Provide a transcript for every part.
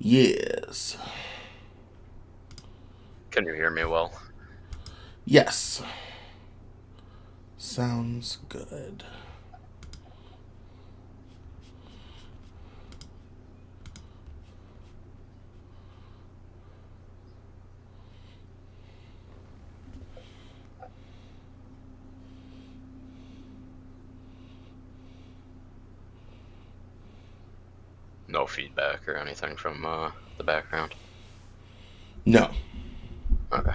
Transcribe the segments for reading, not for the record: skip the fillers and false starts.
Yes. Can you hear me well? Yes. Sounds good. No feedback or anything from the background? No. Okay.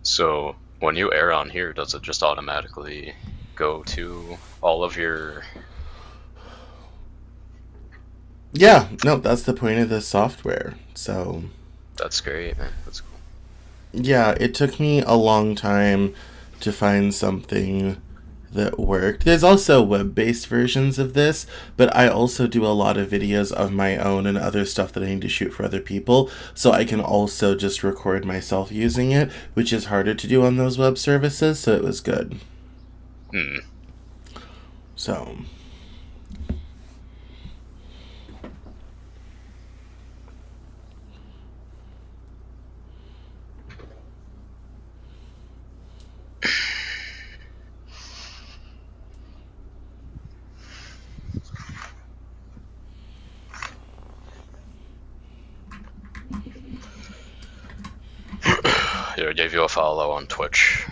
So when you air on here, does it just automatically go to all of your... Yeah, no, that's the point of this software. So, That's great, man. That's cool. yeah, it took me a long time to find something that worked. There's also web based versions of this, but I also do a lot of videos of my own and other stuff that I need to shoot for other people, so I can also just record myself using it, which is harder to do on those web services, so it was good. Hmm. So, Here, I gave you a follow on Twitch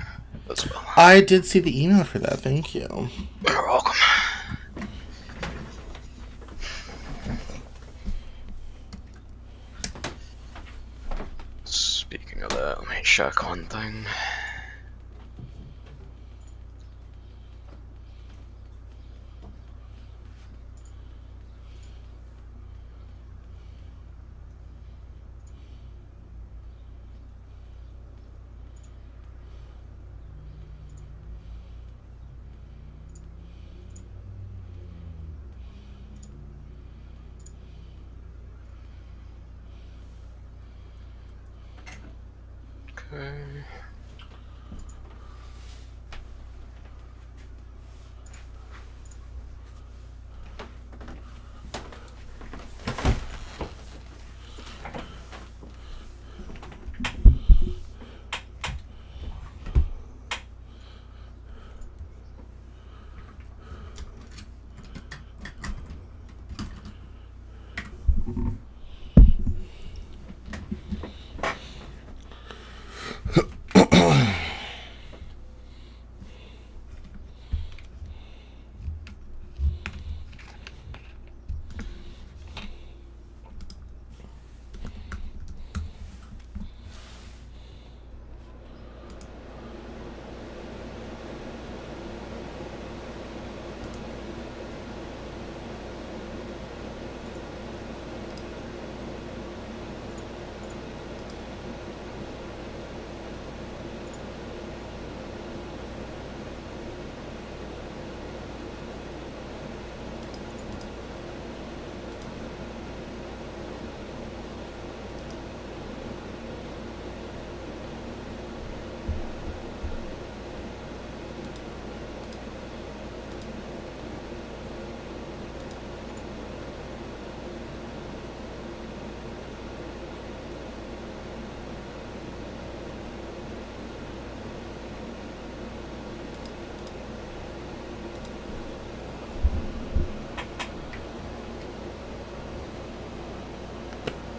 as well. I did see the email for that, thank you. You're welcome. Speaking of that, let me check one thing. Okay.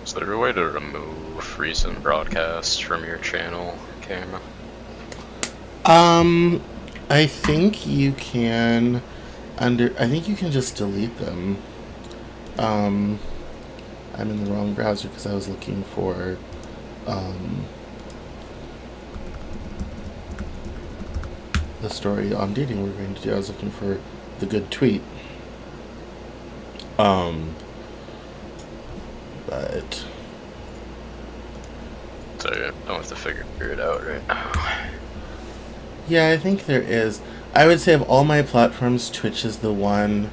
Is there a way to remove recent broadcasts from your channel camera? Um, I think you can I think you can just delete them. Um, I'm in the wrong browser because I was looking for um, the story on dating we're going to do. I was looking for the good tweet. Um, but So I don't have to figure it out right now. yeah, I think there is. I would say of all my platforms, Twitch is the one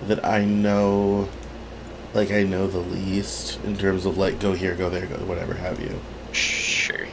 that I know, like I know the least in terms of like go here, go there, go whatever have you. Sure.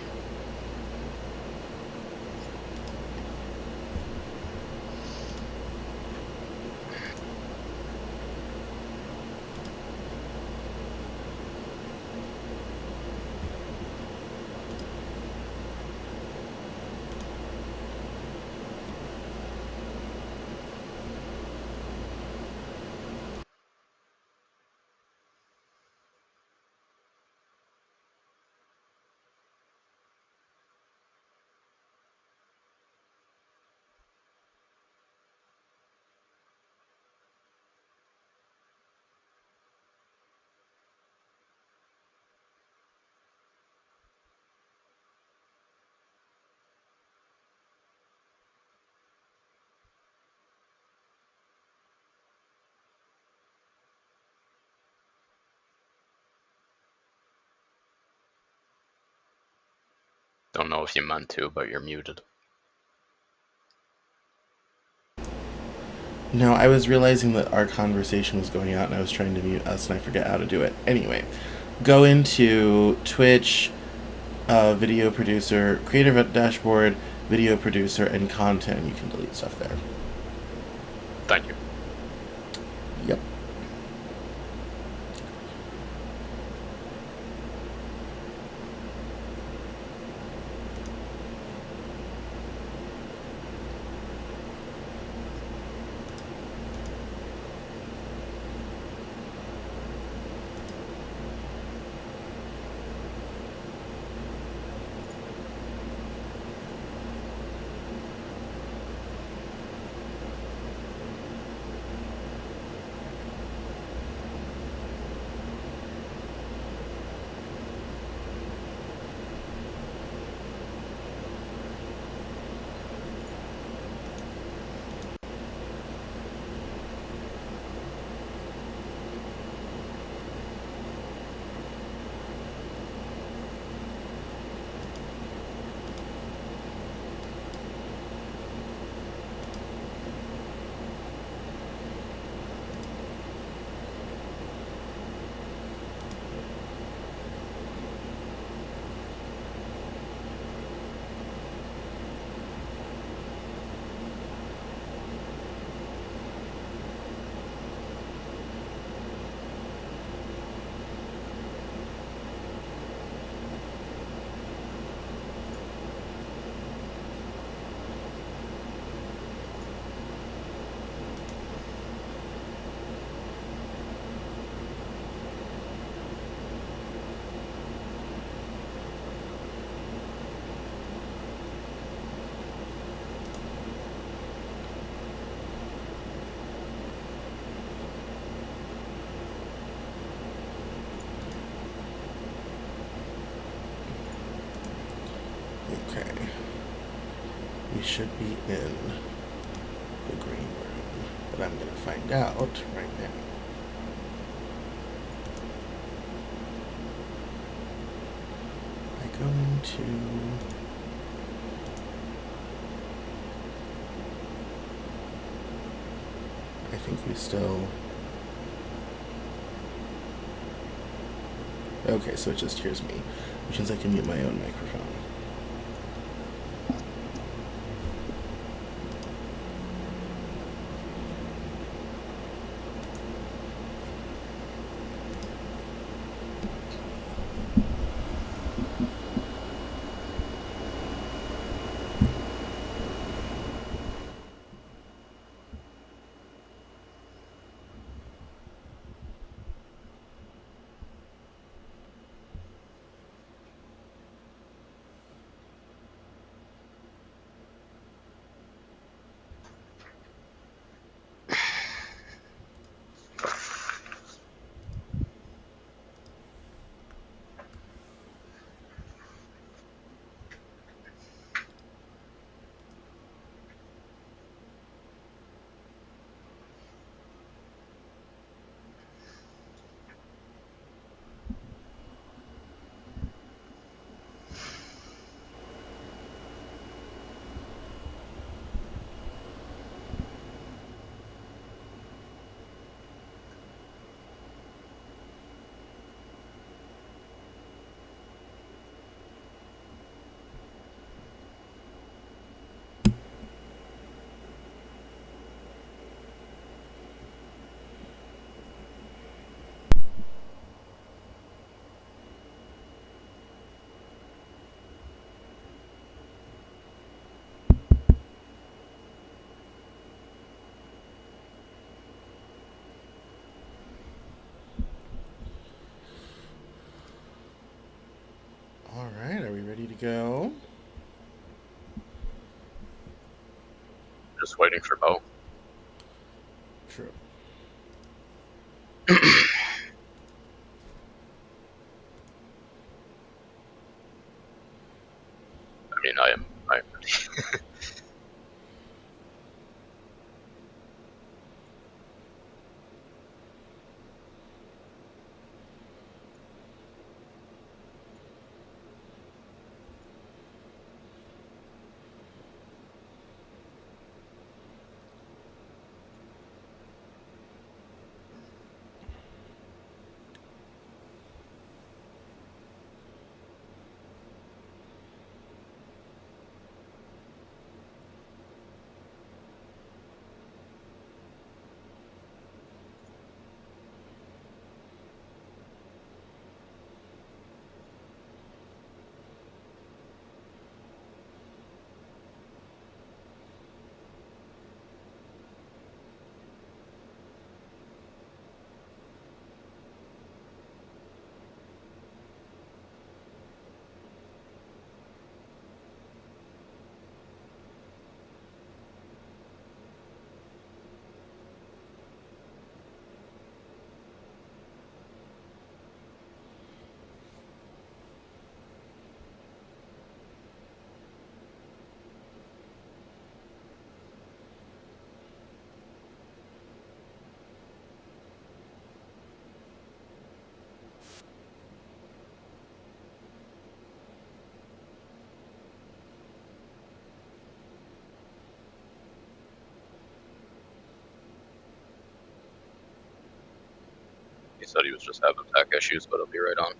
Don't know if you meant to, but you're muted. No, I was realizing that our conversation was going out and I was trying to mute us and I forget how to do it. Anyway, go into Twitch, video producer, creative dashboard, video producer, and content. You can delete stuff there. Thank you. Yep. Okay. We should be in the green room, but I'm going to find out right now. I go into I think we still okay, so it just hears me, which means I can mute my own microphone. ready to go? Just waiting for Bo. True. I mean, I am ready. He said he was just having tech issues, but he'll be right on.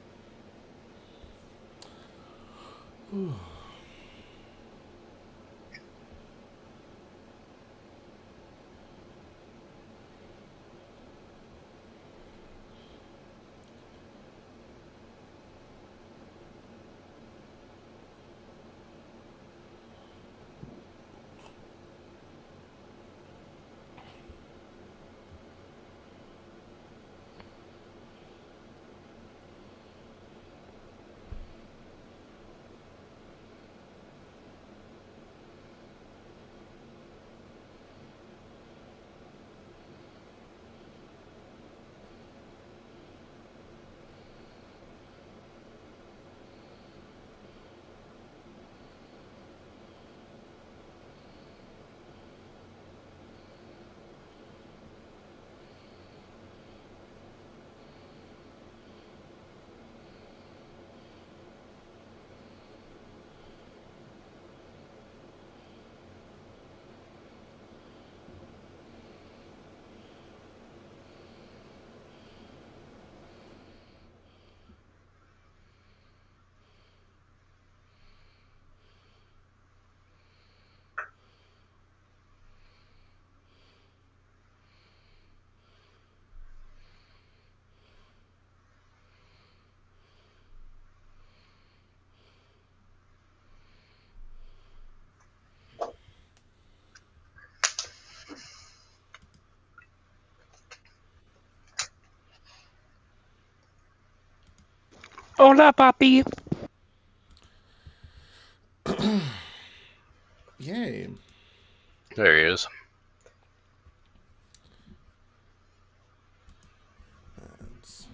Hola, papi. Yay. There he is. That's...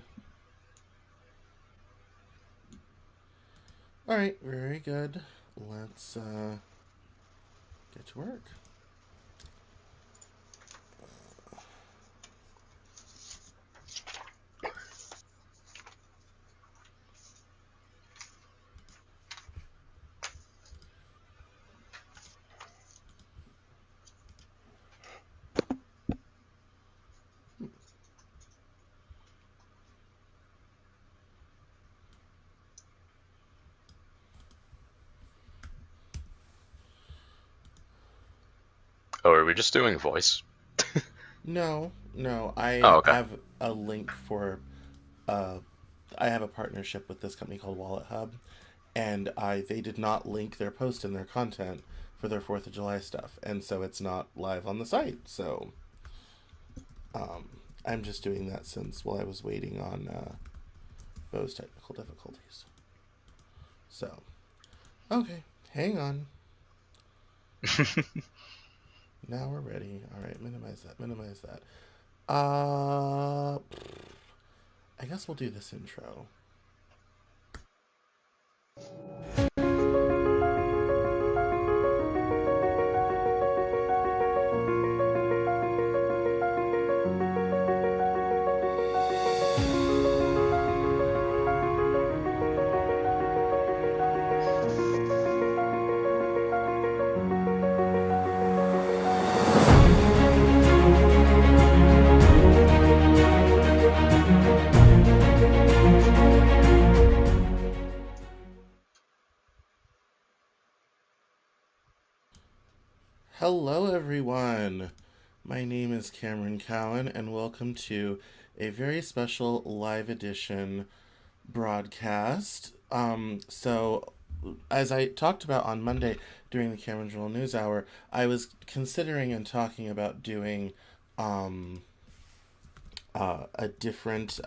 Alright, very good. Let's get to work. Oh, are we just doing voice? No. I Oh, okay. have a link for uh I have a partnership with this company called Wallet Hub, and they did not link their post in their content for their 4th of July stuff, and so it's not live on the site. So I'm just doing that since while I was waiting on Bo's technical difficulties. So Okay, hang on. Now we're ready. All right, minimize that. Minimize that. I guess we'll do this intro. Hello, everyone. My name is Cameron Cowan, and welcome to a very special live edition broadcast. As I talked about on Monday during the Cameron Journal News Hour, I was considering and talking about doing um, a different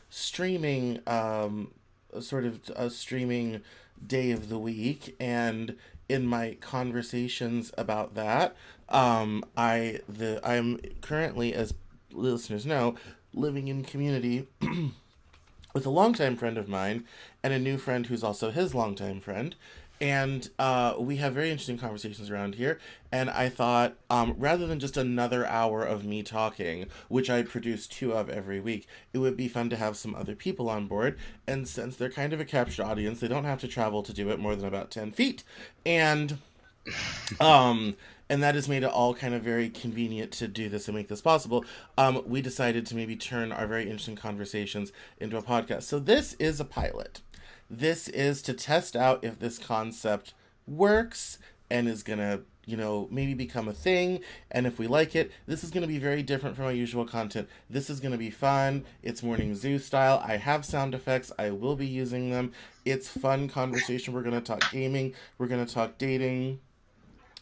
streaming, sort of a streaming day of the week, and in my conversations about that, I'm currently, as listeners know, living in community with a longtime friend of mine and a new friend who's also his longtime friend. And we have very interesting conversations around here. And I thought, rather than just another hour of me talking, which I produce 2 of every week, it would be fun to have some other people on board. And since they're kind of a captured audience, they don't have to travel to do it more than about 10 feet. And um, and that has made it all kind of very convenient to do this and make this possible. We decided to maybe turn our very interesting conversations into a podcast. So this is a pilot. This is to test out if this concept works and is gonna, maybe become a thing. And if we like it, this is gonna be very different from our usual content. This is gonna be fun. It's Morning Zoo style. I have sound effects. I will be using them. It's fun conversation. We're gonna talk gaming. We're gonna talk dating.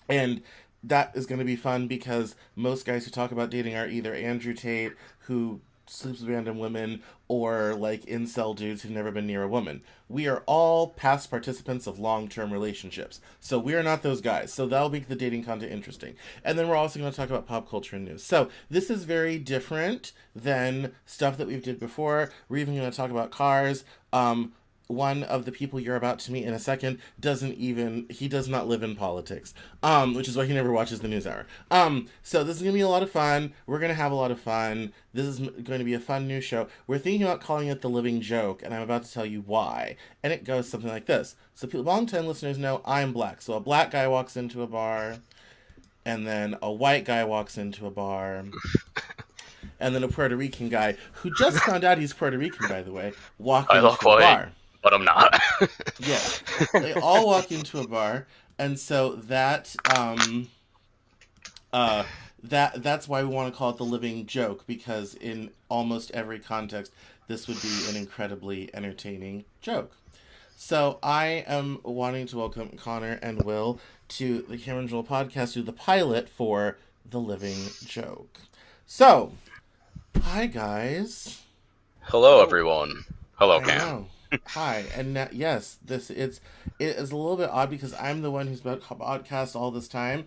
And that is going to be fun because most guys who talk about dating are either Andrew Tate, who sleeps with random women, or like incel dudes who've never been near a woman. We are all past participants of long-term relationships. So we are not those guys. So that'll make the dating content interesting. And then we're also going to talk about pop culture and news. So this is very different than stuff that we've did before. We're even going to talk about cars. One of the people you're about to meet in a second he does not live in politics, which is why he never watches the news hour. So this is going to be a lot of fun. We're going to have a lot of fun. This is going to be a fun new show. We're thinking about calling it The Living Joke, and I'm about to tell you why. And it goes something like this. So long-time listeners know I'm black. So a black guy walks into a bar, and then a white guy walks into a bar, and then a Puerto Rican guy, who just found out he's Puerto Rican, by the way, walk into a bar. But I'm not. Yes. They all walk into a bar, and so that's why we want to call it The Living Joke, because in almost every context, this would be an incredibly entertaining joke. So I am wanting to welcome Connor and Will to the Cameron Joel podcast, to the pilot for The Living Joke. So, hi guys. Hello, everyone. Hello, Cam. Hi, and yes, it is a little bit odd because I'm the one who's been podcast all this time.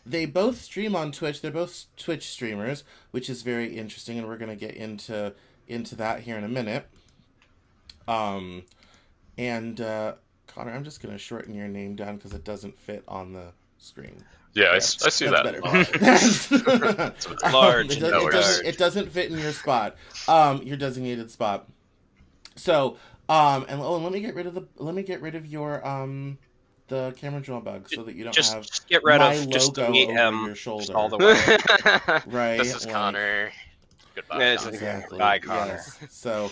They both stream on Twitch. They're both Twitch streamers, which is very interesting, and we're gonna get into that here in a minute. And Connor, I'm just gonna shorten your name down because it doesn't fit on the screen. Yeah, I see that. So it's large. It doesn't fit in your spot, your designated spot. So, and let me get rid of your the Cameron Joel bug so that you don't have get rid my of logo over your shoulder. all the way. Right. This is Connor. Goodbye. Yeah, Connor. Exactly. Bye, Connor. Yes. So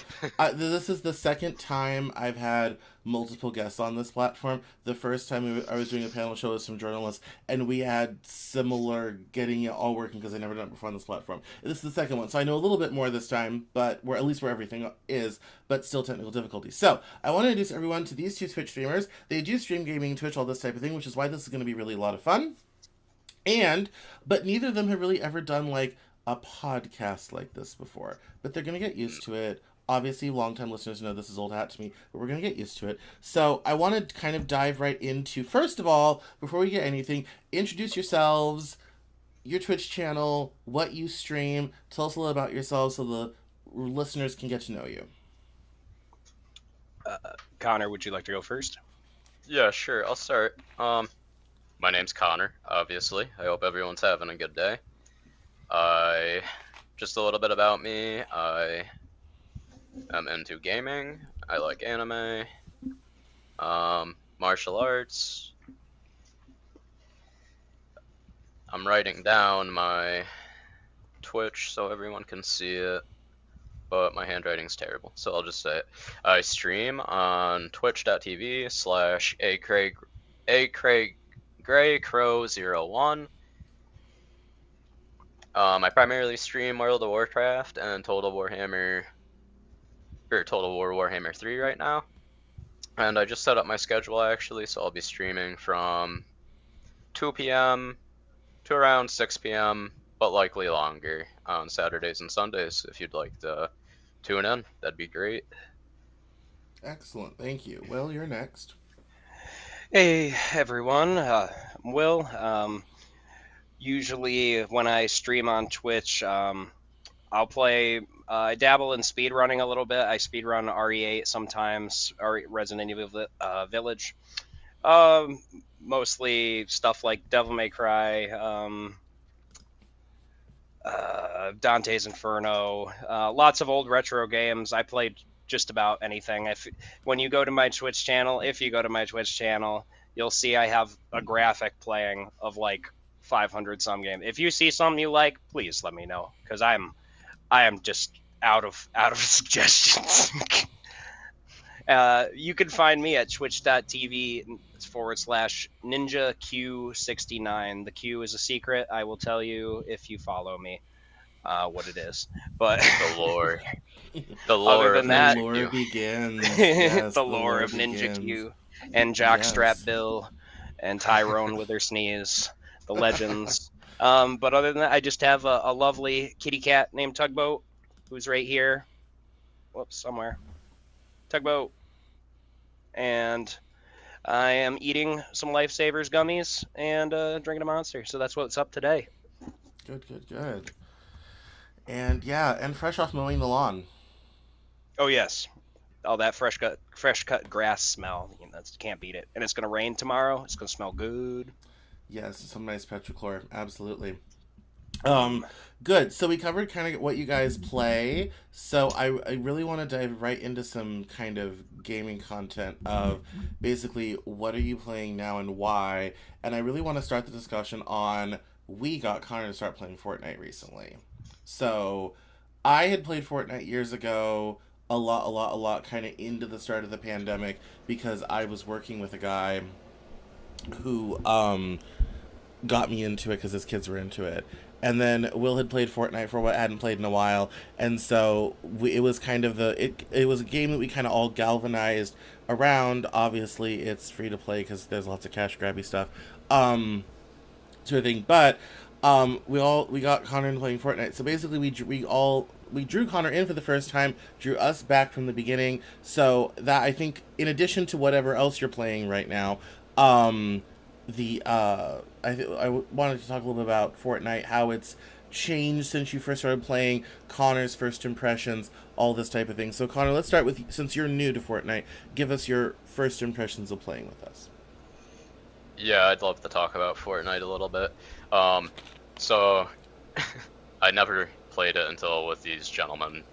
this is the second time I've had multiple guests on this platform. The first time I was doing a panel show with some journalists, and we had similar getting it all working because I never done it before on this platform. This is the second one, so I know a little bit more this time, but at least where everything is, but still technical difficulties. So I want to introduce everyone to these 2 Twitch streamers. They do stream gaming, Twitch, all this type of thing, which is why this is going to be really a lot of fun. But neither of them have really ever done like a podcast like this before, but they're going to get used to it. Obviously, longtime listeners know this is old hat to me, but we're going to get used to it. So I want to kind of dive right into, first of all, before we get anything, introduce yourselves, your Twitch channel, what you stream. Tell us a little about yourselves so the listeners can get to know you. Connor, would you like to go first? Yeah, sure. I'll start. My name's Connor, obviously. I hope everyone's having a good day. Just a little bit about me. I am into gaming. I like anime, martial arts. I'm writing down my Twitch so everyone can see it, but my handwriting's terrible, so I'll just say it. I stream on twitch.tv/acraiggraycrow01. I primarily stream World of Warcraft and Total War Warhammer 3 right now. And I just set up my schedule actually, so I'll be streaming from 2 p.m. to around 6 p.m., but likely longer on Saturdays and Sundays. If you'd like to tune in, that'd be great. Excellent. Thank you. Will, you're next. Hey, everyone. I'm Will. Usually, when I stream on Twitch, I'll play. I dabble in speedrunning a little bit. I speedrun RE8 sometimes, or Resident Evil Village. Mostly stuff like Devil May Cry, Dante's Inferno, lots of old retro games. I played just about anything. When you go to my Twitch channel, if you go to my Twitch channel, you'll see I have a graphic playing of like 500 some game. If you see something you like, please let me know, because I am just out of suggestions. You can find me at twitch.tv/ninjaQ69. The Q is a secret. I will tell you if you follow me what it is. But The lore. The other lore of than that, The Ninja lore Q. begins. Yes, the lore of Ninja begins. Q and Jockstrap Bill and Tyrone with her sneeze, the legends. But other than that, I just have a lovely kitty cat named Tugboat, who's right here. Whoops, somewhere. Tugboat. And I am eating some Lifesavers gummies and drinking a Monster. So that's what's up today. Good, good, good. And yeah, and fresh off mowing the lawn. Oh yes, all that fresh cut grass smell. Can't beat it. And it's gonna rain tomorrow. It's gonna smell good. Yes, some nice petrichlor. Absolutely. Good. So we covered kind of what you guys play. So I really want to dive right into some kind of gaming content of basically what are you playing now and why. And I really want to start the discussion on we got Connor to start playing Fortnite recently. So I had played Fortnite years ago, a lot, kind of into the start of the pandemic because I was working with a guy who got me into it because his kids were into it. And then Will had played Fortnite for what I hadn't played in a while, and so it was kind of it was a game that we kind of all galvanized around. Obviously, it's free to play because there's lots of cash grabby stuff, sort of thing. But we got Connor into playing Fortnite. So basically, we drew Connor in for the first time, drew us back from the beginning. So that I think, in addition to whatever else you're playing right now, I wanted to talk a little bit about Fortnite, how it's changed since you first started playing, Connor's first impressions, all this type of thing. So Connor, let's start with, since you're new to Fortnite, give us your first impressions of playing with us. Yeah, I'd love to talk about Fortnite a little bit. So I never played it until with these gentlemen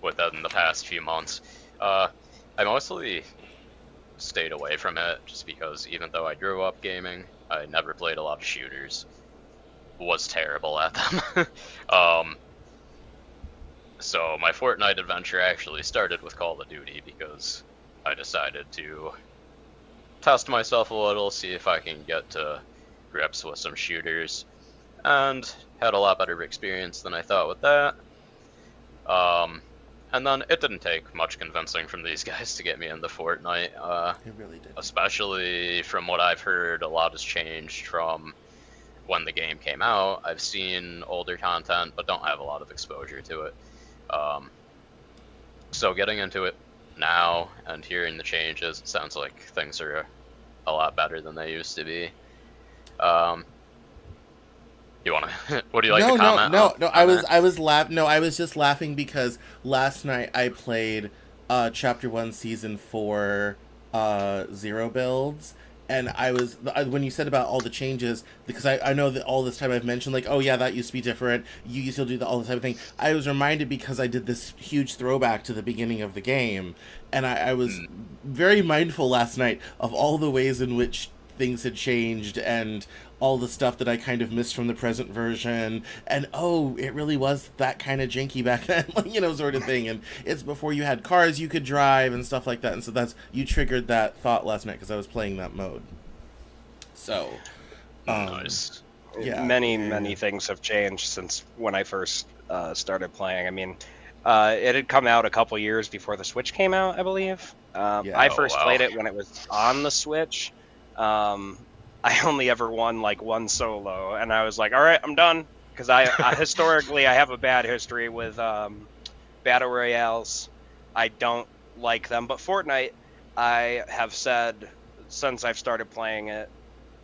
within the past few months. I mostly stayed away from it just because even though I grew up gaming, I never played a lot of shooters. Was terrible at them. So my Fortnite adventure actually started with Call of Duty because I decided to test myself a little, see if I can get to grips with some shooters, and had a lot better experience than I thought with that. And then it didn't take much convincing from these guys to get me into Fortnite. It really did. Especially from what I've heard, a lot has changed from when the game came out. I've seen older content, but don't have a lot of exposure to it. So getting into it now and hearing the changes, it sounds like things are a lot better than they used to be. You want to? Would you like to No, no, comment no, no. on that? I was No, I was just laughing because last night I played Chapter 1, Season 4, Zero builds, and when you said about all the changes, because I know that all this time I've mentioned like, oh yeah, that used to be different. You used to do all the type of thing. I was reminded because I did this huge throwback to the beginning of the game, and I was very mindful last night of all the ways in which things had changed and all the stuff that I kind of missed from the present version, and oh, it really was that kind of janky back then, sort of thing. And it's before you had cars you could drive and stuff like that. And so you triggered that thought last night because I was playing that mode. So, Nice. Yeah, many things have changed since when I first started playing. I mean, it had come out a couple years before the Switch came out, I believe. I first played it when it was on the Switch. I only ever won like one solo, and I was like, all right, I'm done. Because I historically, I have a bad history with battle royales. I don't like them. But Fortnite, I have said since I've started playing it,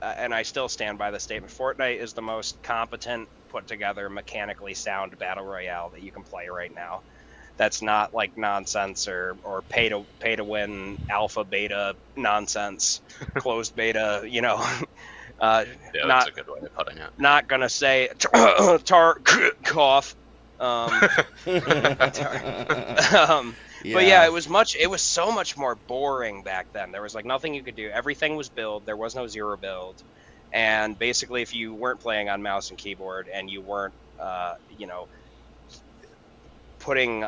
and I still stand by the statement, Fortnite is the most competent, put together, mechanically sound battle royale that you can play right now. That's not like nonsense or pay to win alpha beta nonsense, closed beta, Yeah, that's a good way of putting it. Not gonna say cough. But yeah, it was so much more boring back then. There was like nothing you could do. Everything was build. There was no zero build. And basically, if you weren't playing on mouse and keyboard and you weren't, putting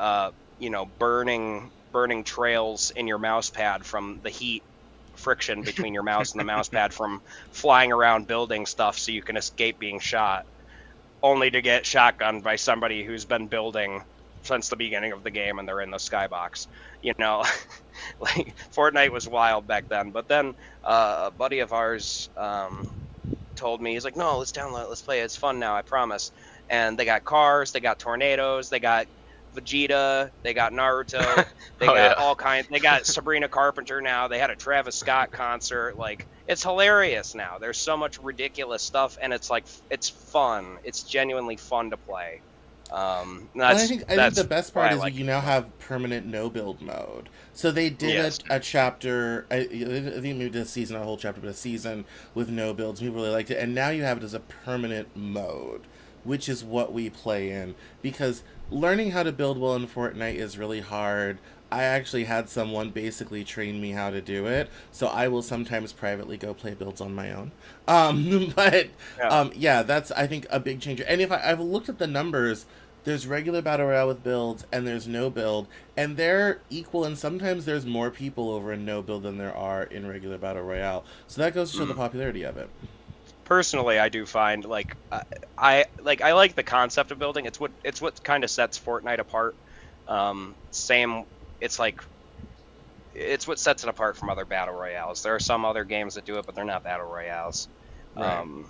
burning trails in your mouse pad from the heat friction between your mouse and the mouse pad from flying around building stuff so you can escape being shot, only to get shotgunned by somebody who's been building since the beginning of the game and they're in the skybox. Like Fortnite was wild back then. But then a buddy of ours told me, he's like, no, let's download it, let's play it, it's fun now, I promise. And they got cars, they got tornadoes, they got Vegeta, they got Naruto, they got all kinds. They got Sabrina Carpenter now. They had a Travis Scott concert. Like, it's hilarious now. There's so much ridiculous stuff, and it's like it's fun. It's genuinely fun to play. I think the best part is you now have permanent no build mode. So they did a chapter. I think maybe did a season, a whole chapter, but a season with no builds. We really liked it, and now you have it as a permanent mode, which is what we play in, because learning how to build well in Fortnite is really hard. I actually had someone basically train me how to do it, so I will sometimes privately go play builds on my own. That's, I think, a big change. And if I've looked at the numbers, there's regular Battle Royale with builds, and there's no build, and they're equal, and sometimes there's more people over in no build than there are in regular Battle Royale. So that goes to show the popularity of it. Personally, I do find I like the concept of building. It's what kind of sets Fortnite apart. It's what sets it apart from other battle royales. There are some other games that do it, but they're not battle royales. Right.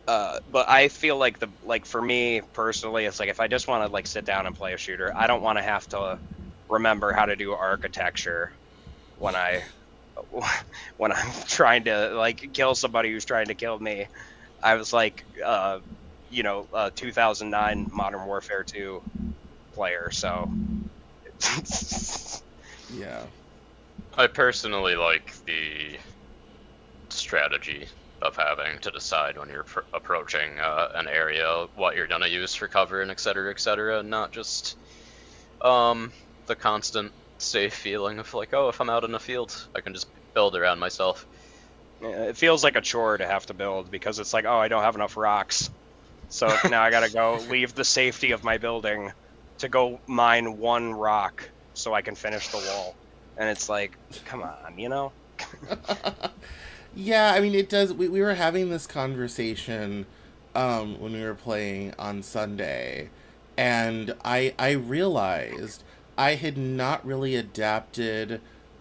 But I feel like for me personally, it's like if I just want to sit down and play a shooter, I don't want to have to remember how to do architecture when I'm trying to kill somebody who's trying to kill me. I was 2009 Modern Warfare 2 player, so yeah. I personally like the strategy of having to decide when you're approaching an area what you're gonna use for cover and etc., not just the constant safe feeling of if I'm out in the field, I can just build around myself. Yeah, it feels like a chore to have to build because it's like, oh, I don't have enough rocks, so now I gotta go leave the safety of my building to go mine one rock so I can finish the wall, and it's like, come on, Yeah, I mean, it does. We were having this conversation when we were playing on Sunday, and I realized I had not really adapted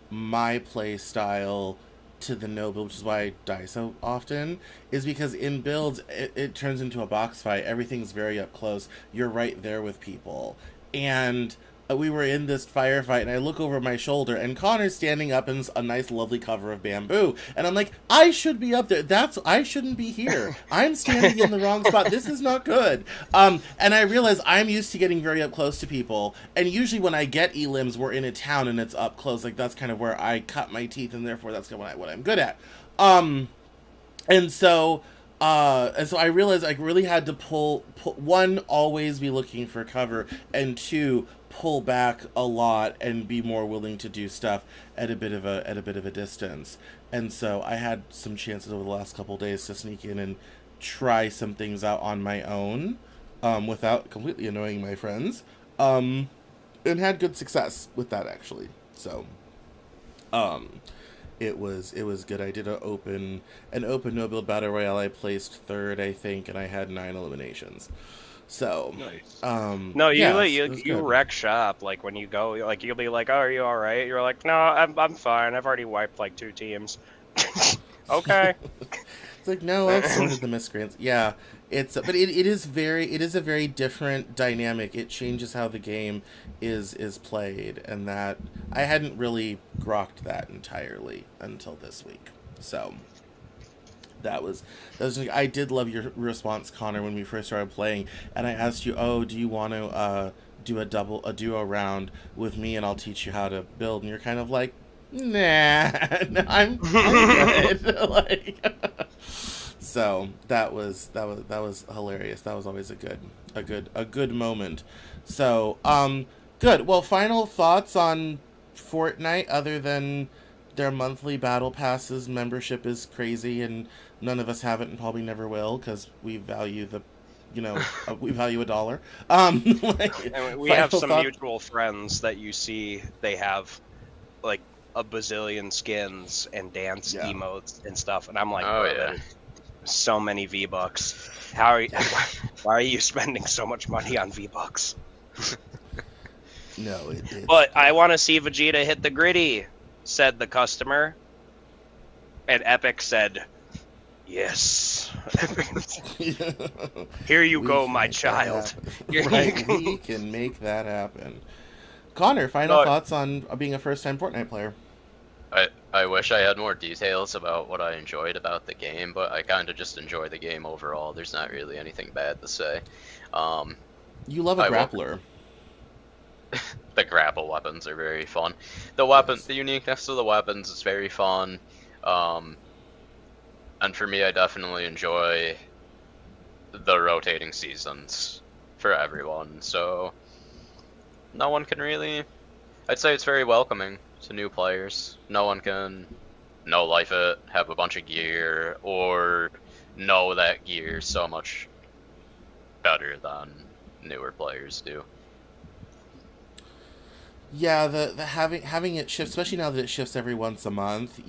my play style to the no build, which is why I die so often, is because in builds, it turns into a box fight. Everything's very up close. You're right there with people. And we were in this firefight, and I look over my shoulder, and Connor's standing up in a nice, lovely cover of Bamboo, and I'm like, I should be up there. I shouldn't be here. I'm standing in the wrong spot. This is not good. And I realize I'm used to getting very up close to people, and usually when I get elims, we're in a town and it's up close. Like, that's kind of where I cut my teeth, and therefore that's what I'm good at. And so I realized I really had to pull, one, always be looking for cover, and two, pull back a lot and be more willing to do stuff at a bit of a distance. And so I had some chances over the last couple of days to sneak in and try some things out on my own, without completely annoying my friends, and had good success with that, actually. So, it was good. I did an open no build battle royale. I placed third, I think, and I had 9 eliminations. So Nice. no, you wreck shop, like when you go, like you'll be like, oh, are you all right? You're like, no, I'm fine. I've already wiped like 2 teams. Okay. It's like, no, I've sorted the miscreants. Yeah, but it is a very different dynamic. It changes how the game is played, and that I hadn't really grokked that entirely until this week. So that was I did love your response, Connor, when we first started playing, and I asked you, oh, do you want to do a duo round with me, and I'll teach you how to build, and you're kind of like, nah, I'm good. Like, so that was hilarious. That was always a good moment. So good. Well, final thoughts on Fortnite, other than their monthly battle passes membership is crazy, and none of us have it and probably never will, because we value we value $1. And we have some mutual friends that you see, they have like a bazillion skins and dance emotes and stuff, and I'm like, oh yeah, so many V-Bucks. Why are you spending so much money on V-Bucks? No, but I want to see Vegeta hit the gritty, said the customer. And Epic said, yes. Here you go, my child. Right, we can make that happen. Connor, final thoughts on being a first-time Fortnite player? I wish I had more details about what I enjoyed about the game, but I kind of just enjoy the game overall. There's not really anything bad to say. You love a grappler. The grapple weapons are very fun. The uniqueness of the weapons is very fun. And for me, I definitely enjoy the rotating seasons for everyone. So no one can really... I'd say it's very welcoming to new players. No one can no life it, have a bunch of gear, or know that gear so much better than newer players do. Yeah, the having it shift, especially now that it shifts every once a month,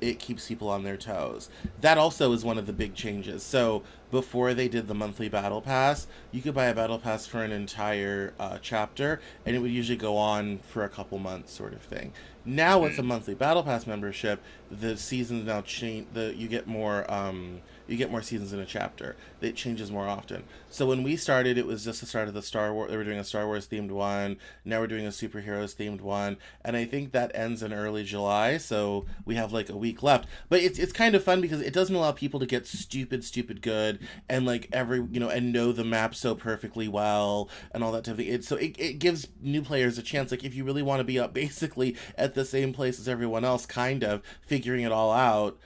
it keeps people on their toes. That also is one of the big changes. So before they did the monthly battle pass, you could buy a battle pass for an entire chapter, and it would usually go on for a couple months, sort of thing. Now with the monthly battle pass membership, the seasons now change. You get more seasons in a chapter. It changes more often. So when we started, it was just the start of the Star Wars. They were doing a Star Wars themed one. Now we're doing a superheroes themed one, and I think that ends in early July. So we have like a week left. But it's kind of fun because it doesn't allow people to get stupid good and like and know the map so perfectly well and all that type of thing. It gives new players a chance. Like if you really want to be up basically at the same place as everyone else, kind of figuring it all out,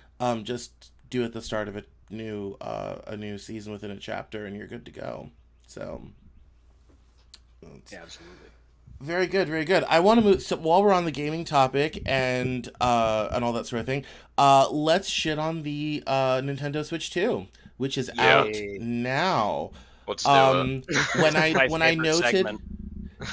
just do at the start of it. A new season within a chapter, and you're good to go. So yeah, absolutely. Very good, very good. I want to move. So while we're on the gaming topic and all that sort of thing, let's shit on the Nintendo Switch 2, which is out now. Let's do it. When I noted segment.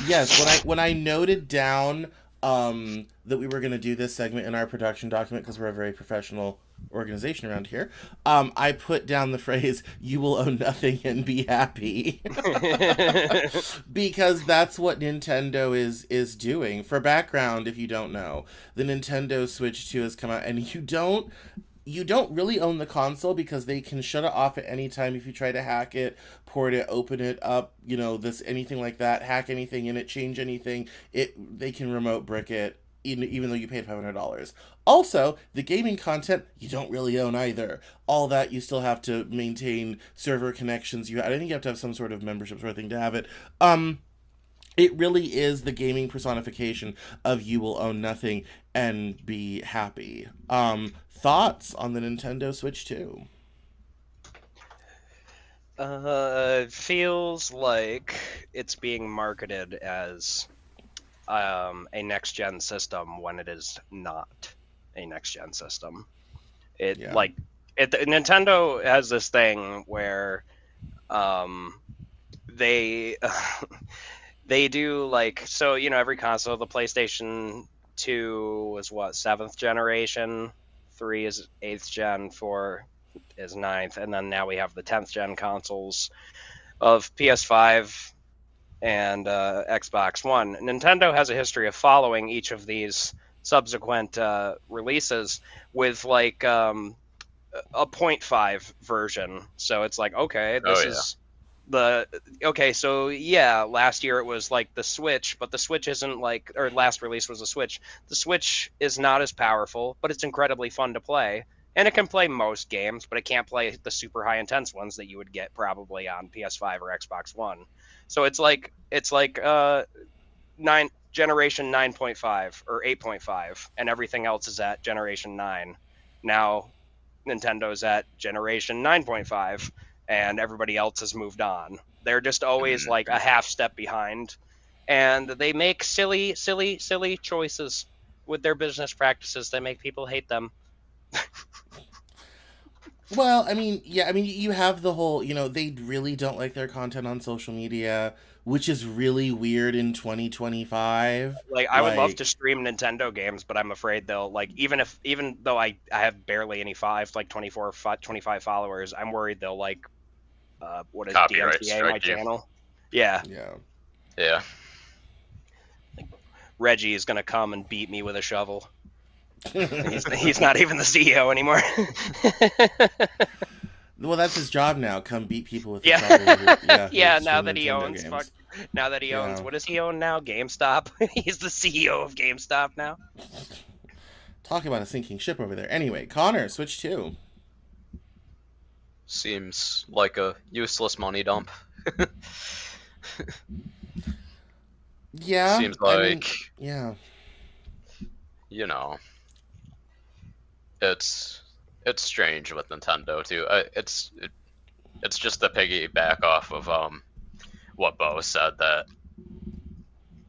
Yes, when I noted down that we were going to do this segment in our production document because we're a very professional organization around here, I put down the phrase, "You will own nothing and be happy," because that's what Nintendo is doing. For background, if you don't know, the Nintendo Switch 2 has come out, and you don't really own the console because they can shut it off at any time if you try to hack it, port it, open it up, this anything like that, hack anything in it, change anything. They can remote brick it even though you paid $500. Also, the gaming content you don't really own either. All that you still have to maintain server connections. I think you have to have some sort of membership sort of thing to have it. It really is the gaming personification of you will own nothing and be happy. Thoughts on the Nintendo Switch 2? Feels like it's being marketed as a next gen system when it is not a next gen system. Nintendo has this thing where they they do every console, the PlayStation 2 was what, 7th generation, 3 is 8th gen, 4 is 9th, and then now we have the 10th gen consoles of PS5 and Xbox One. Nintendo has a history of following each of these subsequent releases with a 0.5 version. So it's like, okay, this is last year it was like the Switch, but the Switch isn't or last release was the Switch. The Switch is not as powerful, but it's incredibly fun to play. And it can play most games, but it can't play the super high intense ones that you would get probably on PS5 or Xbox One. So it's like generation 9.5 or 8.5, and everything else is at generation 9. Now Nintendo's at generation 9.5, and everybody else has moved on. They're just always like a half step behind, and they make silly choices with their business practices that make people hate them. Well, you have the whole, they really don't like their content on social media, which is really weird in 2025. I would love to stream Nintendo games, but I'm afraid they'll, even though I have barely any 24, 25 followers, I'm worried they'll, what is DMCA my channel? Yeah. Yeah. Reggie is going to come and beat me with a shovel. He's not even the CEO anymore. Well, that's his job now. Come beat people with the yeah. Now that he owns, what does he own now? GameStop. He's the CEO of GameStop now. Talk about a sinking ship over there. Anyway, Connor, Switch 2. Seems like a useless money dump. Yeah. Seems like yeah. It's strange with Nintendo too. It's just the piggyback off of what Bo said, that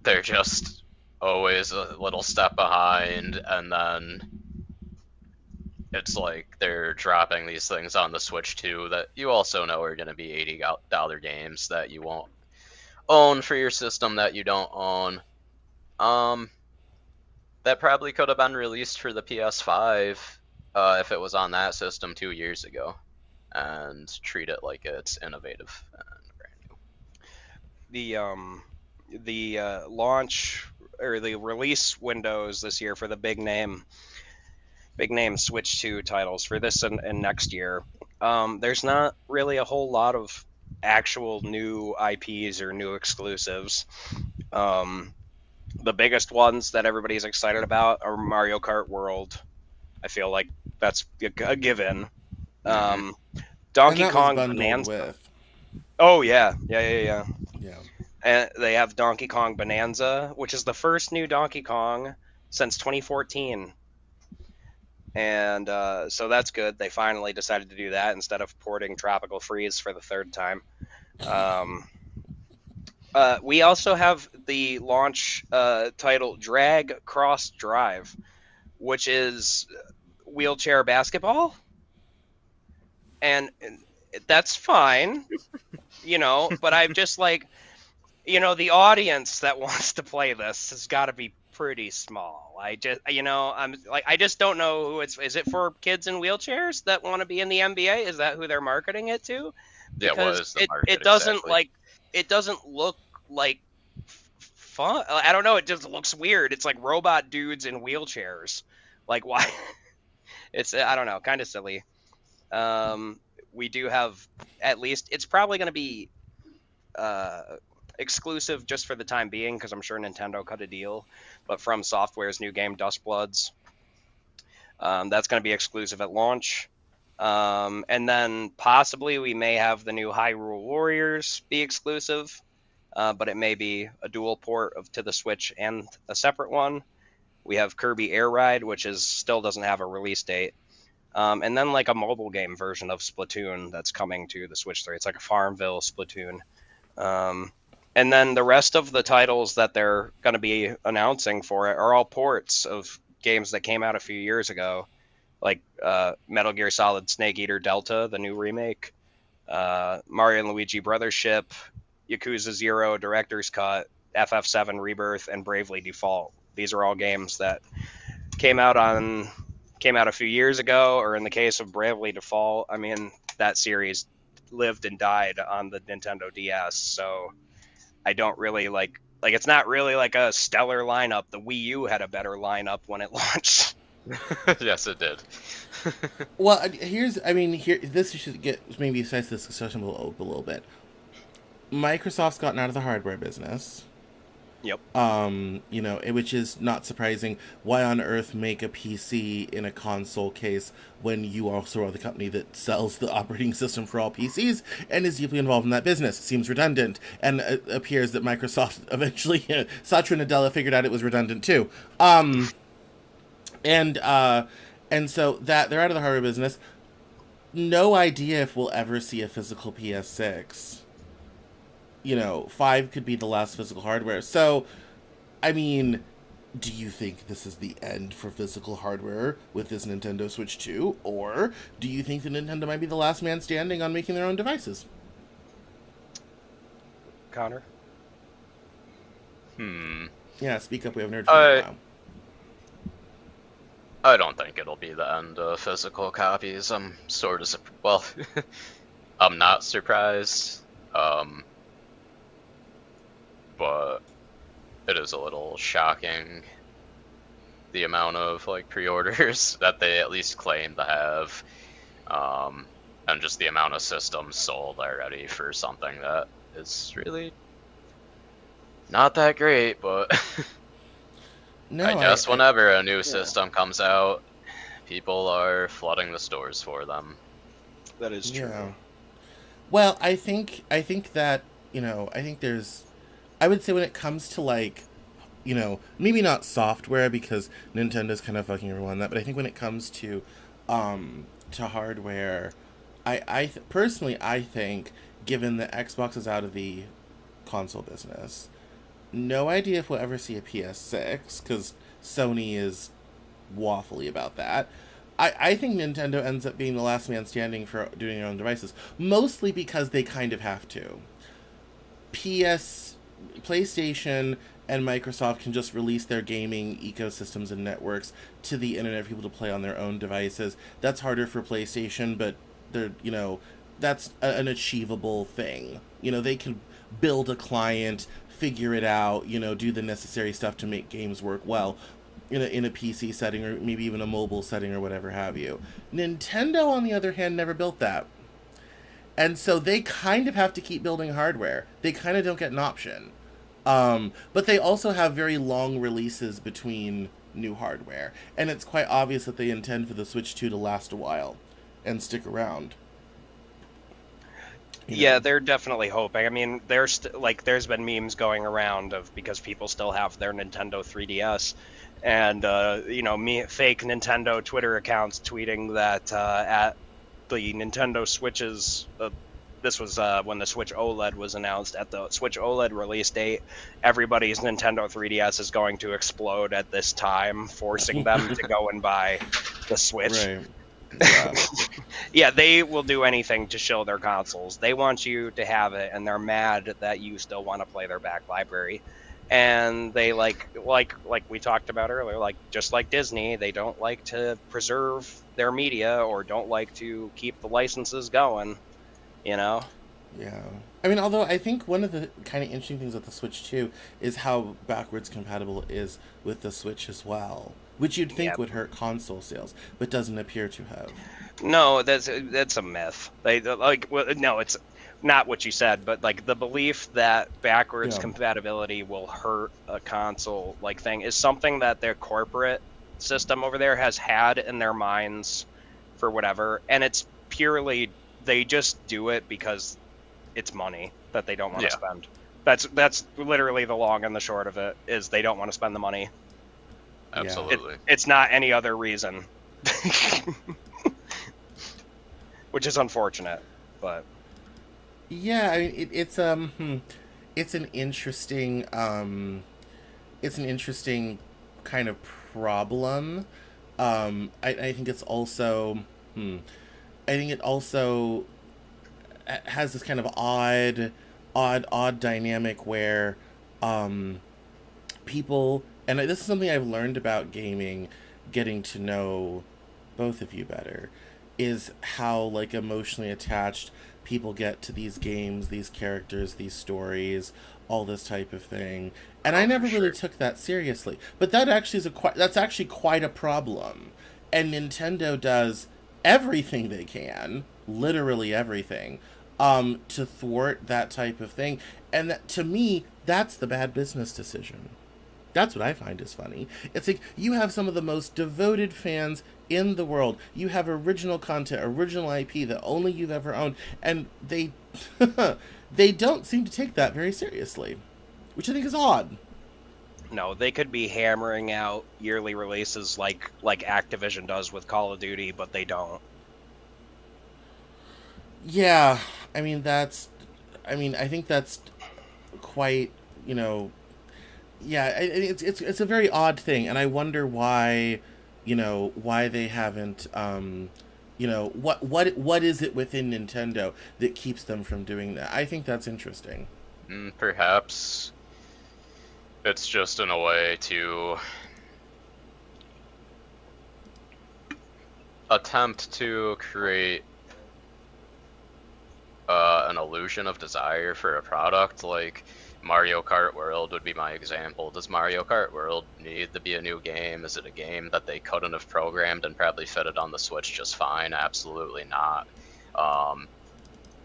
they're just always a little step behind, and then it's like they're dropping these things on the Switch too that you also know are going to be $80 games that you won't own for your system that you don't own. That probably could have been released for the PS5 if it was on that system 2 years ago, and treat it like it's innovative and brand new. The launch or the release windows this year for the big name Switch 2 titles for this and next year, there's not really a whole lot of actual new IPs or new exclusives. The biggest ones that everybody's excited about are Mario Kart World. I feel like that's a given. Donkey Kong Bonanza. Oh yeah. And they have Donkey Kong Bonanza, which is the first new Donkey Kong since 2014. And so that's good. They finally decided to do that instead of porting Tropical Freeze for the third time. We also have the launch title Drag Cross Drive, which is wheelchair basketball. And that's fine, but I'm just the audience that wants to play this has got to be pretty small. I just don't know who is it for kids in wheelchairs that want to be in the NBA? Is that who they're marketing it to? Because yeah, what is the market it doesn't exactly? It doesn't look like fun. I don't know. It just looks weird. It's like robot dudes in wheelchairs. Like why? It's, I don't know, kind of silly. We do have, at least it's probably going to be uh, exclusive just for the time being, because I'm sure Nintendo cut a deal. But From Software's new game, Dustbloods, that's going to be exclusive at launch. And then possibly we may have the new Hyrule Warriors be exclusive, but it may be a dual port to the Switch and a separate one. We have Kirby Air Ride, which still doesn't have a release date. And then like a mobile game version of Splatoon that's coming to the Switch 3. It's like a Farmville Splatoon. And then the rest of the titles that they're going to be announcing for it are all ports of games that came out a few years ago, like Metal Gear Solid Snake Eater Delta, the new remake, Mario and Luigi Brothership, Yakuza 0 Director's Cut, FF7 Rebirth, and Bravely Default. These are all games that came out a few years ago, or in the case of Bravely Default, I mean, that series lived and died on the Nintendo DS, so I don't really like it's not really like a stellar lineup. The Wii U had a better lineup when it launched. Yes, it did. Well, this should get maybe size this discussion a little bit. Microsoft's gotten out of the hardware business. Yep. Which is not surprising. Why on earth make a PC in a console case when you also are the company that sells the operating system for all PCs and is deeply involved in that business? Seems redundant, and it appears that Microsoft eventually, Satya Nadella figured out it was redundant too. And so that they're out of the hardware business. No idea if we'll ever see a physical PS6. 5 could be the last physical hardware. So, I mean, do you think this is the end for physical hardware with this Nintendo Switch 2? Or do you think that Nintendo might be the last man standing on making their own devices? Connor? Yeah, speak up. We haven't heard from you in a while. I don't think it'll be the end of physical copies. I'm sort of I'm not surprised. But it is a little shocking the amount of pre-orders that they at least claim to have, and just the amount of systems sold already for something that is really not that great. But No, I guess whenever a new system comes out, people are flooding the stores for them. That is true. Yeah. Well, I think that I would say when it comes to maybe not software, because Nintendo's kind of fucking everyone on that, but I think when it comes to hardware, personally I think, given that Xbox is out of the console business, no idea if we'll ever see a PS6, because Sony is waffly about that. I think Nintendo ends up being the last man standing for doing their own devices, mostly because they kind of have to. PlayStation and Microsoft can just release their gaming ecosystems and networks to the internet for people to play on their own devices. That's harder for PlayStation, but that's an achievable thing. They can build a client, figure it out, do the necessary stuff to make games work well in a PC setting, or maybe even a mobile setting, or whatever have you. Nintendo, on the other hand, never built that. And so they kind of have to keep building hardware. They kind of don't get an option. But they also have very long releases between new hardware. And it's quite obvious that they intend for the Switch 2 to last a while and stick around. Yeah, they're definitely hoping. I mean, there's been memes going around because people still have their Nintendo 3DS. And, fake Nintendo Twitter accounts tweeting that at the Nintendo Switches, this was when the Switch OLED was announced, at the Switch OLED release date, everybody's Nintendo 3DS is going to explode at this time, forcing them to go and buy the Switch. Right. Yeah. Yeah, they will do anything to show their consoles. They want you to have it, and they're mad that you still want to play their back library. And they like we talked about earlier, just like Disney, they don't like to preserve their media, or don't like to keep the licenses going, Yeah. I mean, although I think one of the kind of interesting things with the Switch 2 is how backwards compatible it is with the Switch as well. which you'd think Yeah. would hurt console sales, but doesn't appear to have. No, that's a myth. No, it's not what you said, but like the belief that backwards Yeah. compatibility will hurt a console like thing is something that their corporate system over there has had in their minds for whatever, and it's purely they just do it because it's money that they don't want to Yeah. spend. That's literally the long and the short of it, is they don't want to spend the money. Absolutely. It's not any other reason. Which is unfortunate, but Yeah, I mean, it's an interesting kind of problem. I think it's also, I think it also has this kind of odd dynamic where, people, and this is something I've learned about gaming, getting to know both of you better, is how like emotionally attached people get to these games, these characters, these stories, all this type of thing. And I never really took that seriously. But that actually that's actually quite a problem. And Nintendo does everything they can, literally everything, to thwart that type of thing. And that, to me, that's the bad business decision. That's what I find is funny. It's like you have some of the most devoted fans in the world. You have original content, original IP that only you've ever owned, and they they don't seem to take that very seriously, which I think is odd. no, they could be hammering out yearly releases like Activision does with Call of Duty, but they don't. Yeah, I mean I think that's quite, yeah, it's a very odd thing, and I wonder why, why they haven't, what is it within Nintendo that keeps them from doing that? I think that's interesting. Perhaps it's just in a way to attempt to create an illusion of desire for a product. Like Mario Kart World would be my example. Does Mario Kart World need to be a new game? Is it a game that they couldn't have programmed and probably fit it on the Switch just fine? Absolutely not.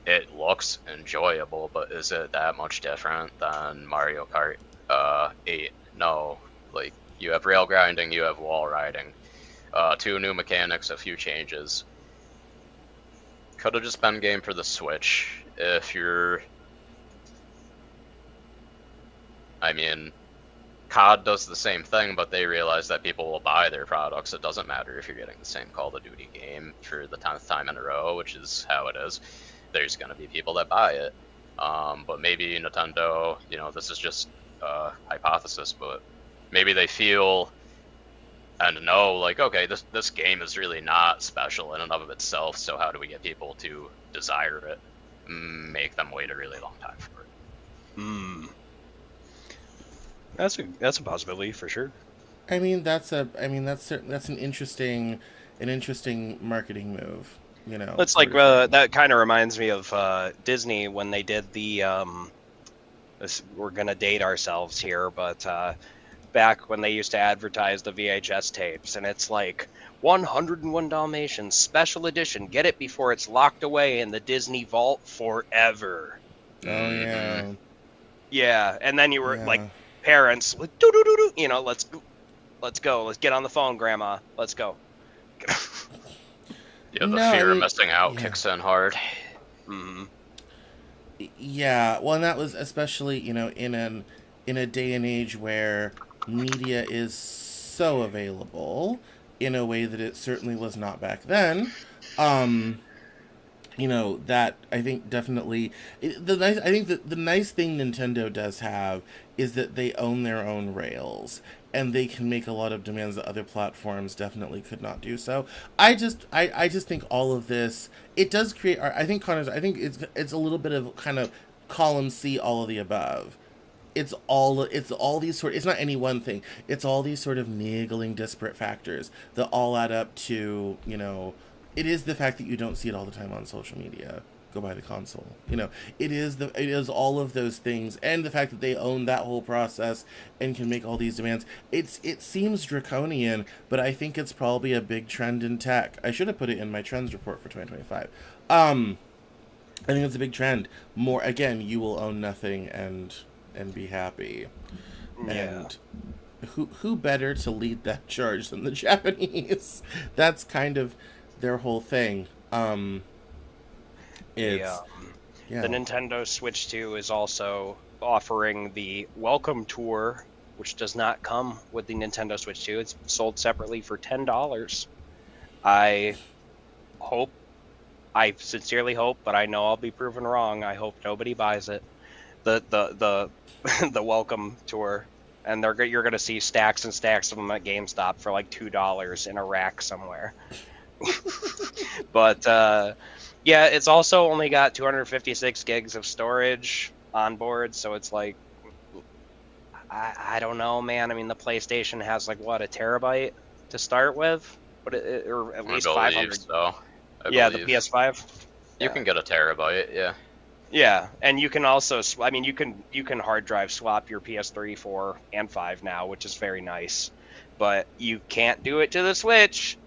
It looks enjoyable, but is it that much different than Mario Kart 8? No. Like, you have rail grinding, you have wall riding. 2 new mechanics, a few changes. Could have just been game for the Switch. If you're... I mean, COD does the same thing, but they realize that people will buy their products. It doesn't matter if you're getting the same Call of Duty game for the 10th time in a row, which is how it is. There's going to be people that buy it. But maybe Nintendo, this is just a hypothesis, but maybe they feel and know, like, okay, this game is really not special in and of itself, so how do we get people to desire it? Make them wait a really long time for it. That's a possibility for sure. I mean, that's an interesting marketing move. It's like that kind of reminds me of Disney when they did the we're gonna date ourselves here, but back when they used to advertise the VHS tapes, and it's like 101 Dalmatians special edition. Get it before it's locked away in the Disney vault forever. Oh yeah. Yeah, and then you were Yeah. like parents, like, doo-doo-doo-doo, let's go, let's get on the phone, Grandma, let's go. Yeah, the No, fear I of mean, missing out yeah. kicks in hard. Yeah, well, and that was especially, in a day and age where media is so available in a way that it certainly was not back then. That I think definitely I think that the nice thing Nintendo does have is that they own their own rails, and they can make a lot of demands that other platforms definitely could not do. So I just think all of this, it does create. I think Connor's. I think it's a little bit of kind of column C, all of the above. It's all these sort. It's not any one thing. It's all these sort of niggling, disparate factors that all add up to, It is the fact that you don't see it all the time on social media, go buy the console. You know, it is all of those things, and the fact that they own that whole process and can make all these demands. It seems draconian, but I think it's probably a big trend in tech. I should have put it in my trends report for 2025. I think it's a big trend. More again, you will own nothing and be happy. Yeah. And who better to lead that charge than the Japanese? That's kind of their whole thing. It's yeah. The Nintendo Switch 2 is also offering the Welcome Tour, which does not come with the Nintendo Switch 2. It's sold separately for $10. I sincerely hope, but I know I'll be proven wrong. I hope nobody buys it. The the Welcome Tour, and you're gonna see stacks and stacks of them at GameStop for like $2 in a rack somewhere. But yeah, it's also only got 256 gigs of storage on board, so it's like, I don't know, man. I mean, the PlayStation has like what, a terabyte to start with, but or at least 500. So. Yeah, the PS5. You can get a terabyte, yeah. Yeah, and you can also, I mean, you can hard drive swap your PS3, 4, and 5 now, which is very nice. But you can't do it to the Switch.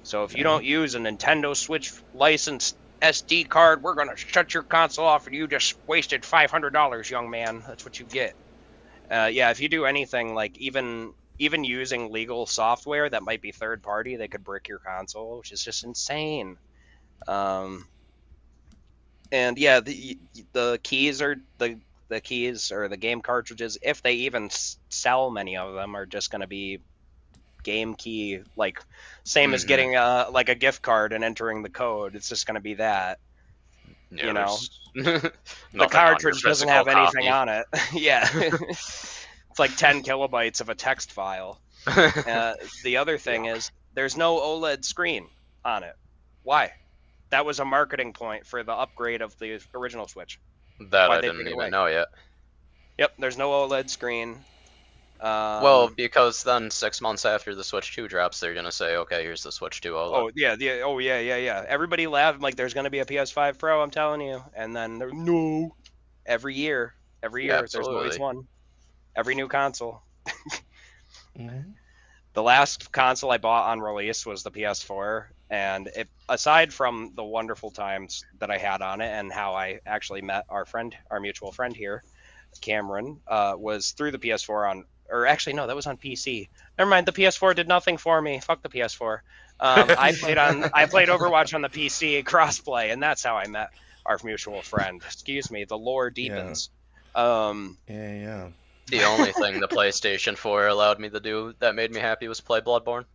So if you don't use a Nintendo Switch licensed SD card, we're gonna shut your console off, and you just wasted $500, young man. That's what you get. Yeah, if you do anything like even using legal software that might be third party, they could brick your console, which is just insane. And yeah, the keys or the game cartridges, if they even sell many of them, are just going to be game key, like same as getting like a gift card and entering the code. It's just going to be that. Yeah, you know, the cartridge doesn't have anything on it. Yeah. It's like 10 kilobytes of a text file. The other thing is there's no OLED screen on it. Why? That was a marketing point for the upgrade of the original Switch. That I didn't even know yet. Yep, there's no OLED screen. Well, because then 6 months after the Switch 2 drops, they're gonna say, okay, here's the Switch 2 OLED. Oh yeah. Everybody laughed like there's gonna be a PS5 Pro. I'm telling you, and then no. Every year, there's always one. Every new console. Mm-hmm. The last console I bought on release was the PS4, and aside from the wonderful times that I had on it and how I actually met our mutual friend here, Cameron, was through the PS4 or actually no, that was on PC. Never mind, the PS4 did nothing for me. Fuck the PS4. I played Overwatch on the PC crossplay, and that's how I met our mutual friend. Excuse me, the lore deepens. Yeah. The only thing the PlayStation 4 allowed me to do that made me happy was play Bloodborne.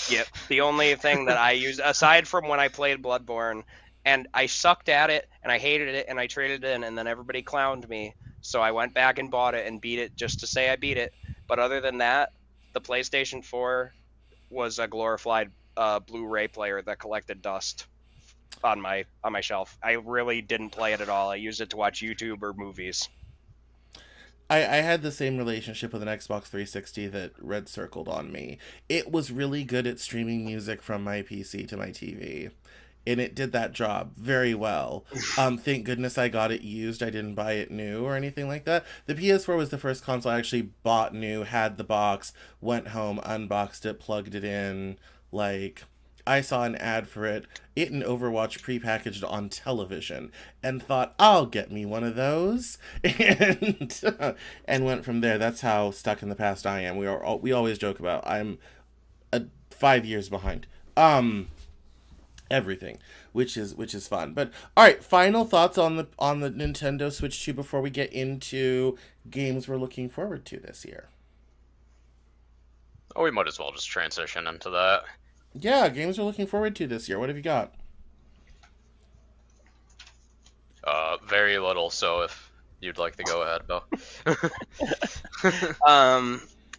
Yep. The only thing that I used, aside from when I played Bloodborne, and I sucked at it, and I hated it, and I traded it in, and then everybody clowned me, so I went back and bought it and beat it just to say I beat it. But other than that, the PlayStation 4 was a glorified Blu-ray player that collected dust on my shelf. I really didn't play it at all. I used it to watch YouTube or movies. I had the same relationship with an Xbox 360 that Red circled on me. It was really good at streaming music from my PC to my TV. And it did that job very well. Thank goodness I got it used. I didn't buy it new or anything like that. The PS4 was the first console I actually bought new, had the box, went home, unboxed it, plugged it in. Like, I saw an ad for it in Overwatch prepackaged on television and thought, I'll get me one of those. And went from there. That's how stuck in the past I am. We always joke about I'm 5 years behind. Everything, which is fun. But all right, final thoughts on the Nintendo Switch 2 before we get into games we're looking forward to this year. Oh, we might as well just transition into that. Yeah, games we're looking forward to this year. What have you got? Very little, so if you'd like to go ahead, Bill.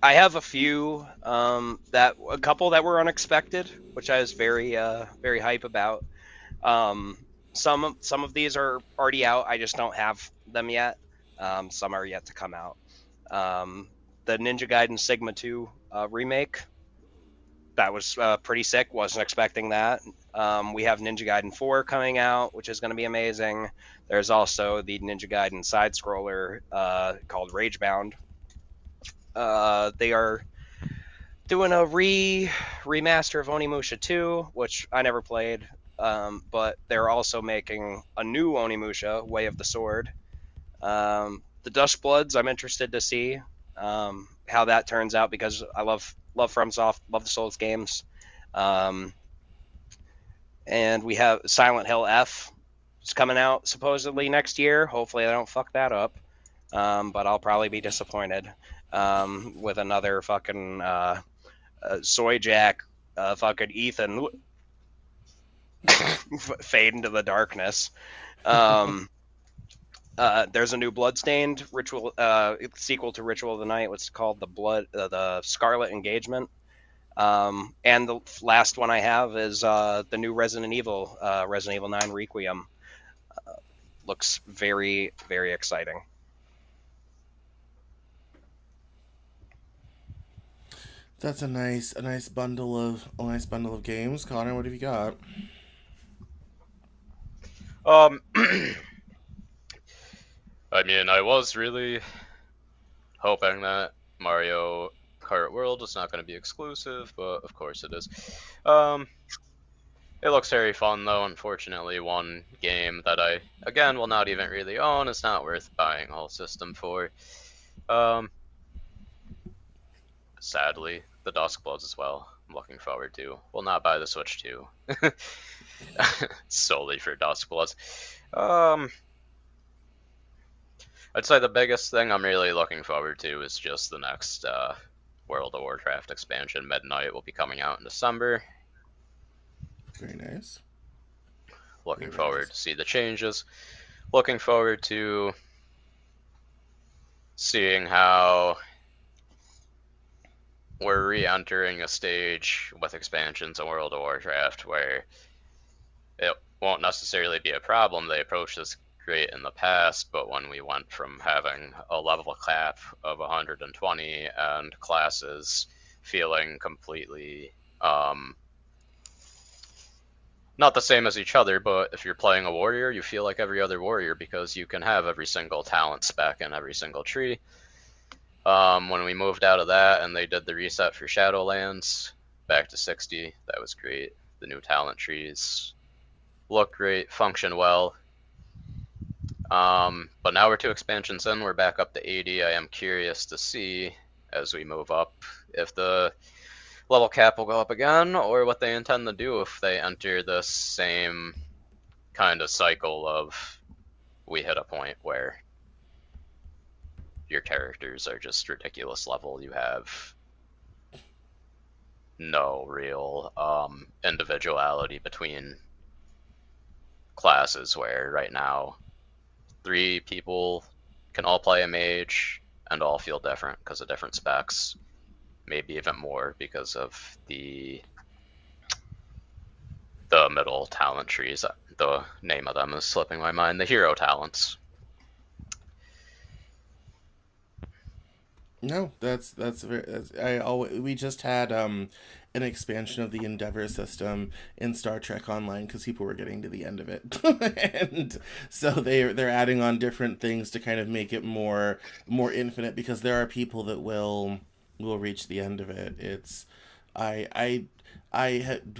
I have a few, a couple that were unexpected, which I was very hype about. Some of these are already out. I just don't have them yet. Some are yet to come out. The Ninja Gaiden Sigma 2 remake. that was pretty sick. Wasn't expecting that. We have Ninja Gaiden 4 coming out, which is going to be amazing. There's also the Ninja Gaiden side scroller called Ragebound. They are doing a remaster of Onimusha 2, which I never played. But they're also making a new Onimusha, Way of the Sword. The Dust Bloods, I'm interested to see how that turns out because I love FromSoft, love the Souls games. And we have Silent Hill F. It's coming out supposedly next year. Hopefully, I don't fuck that up. But I'll probably be disappointed with another fucking soy jack, fucking Ethan fade into the darkness. There's a new Bloodstained ritual sequel to Ritual of the Night. What's called the Scarlet Engagement. And the last one I have is the new Resident Evil 9 Requiem. Looks very, very exciting. That's a nice bundle of games. Connor, what have you got? I mean, I was really hoping that Mario Kart World was not going to be exclusive, but of course it is. It looks very fun, though. Unfortunately, one game that I, again, will not even really own is not worth buying a whole system for. Sadly, the Duskbloods as well. I'm looking forward to. Will not buy the Switch 2. Solely for Duskbloods. I'd say the biggest thing I'm really looking forward to is just the next World of Warcraft expansion. Midnight will be coming out in December. Very nice. Looking forward to see the changes. Looking forward to seeing how we're re-entering a stage with expansions in World of Warcraft where it won't necessarily be a problem. They approached this great in the past, but when we went from having a level cap of 120 and classes feeling completely not the same as each other, but if you're playing a warrior, you feel like every other warrior because you can have every single talent spec in every single tree. When we moved out of that and they did the reset for Shadowlands back to 60, that was great. The new talent trees look great, function well. But now we're 2 expansions in, we're back up to 80. I am curious to see as we move up if the level cap will go up again, or what they intend to do if they enter the same kind of cycle of we hit a point where your characters are just ridiculous level. You have no real individuality between classes, where right now 3 people can all play a mage and all feel different because of different specs. Maybe even more because of the middle talent trees. The name of them is slipping my mind. The hero talents. No, we just had an expansion of the Endeavor system in Star Trek Online because people were getting to the end of it, and so they're adding on different things to kind of make it more infinite, because there are people that will reach the end of it. It's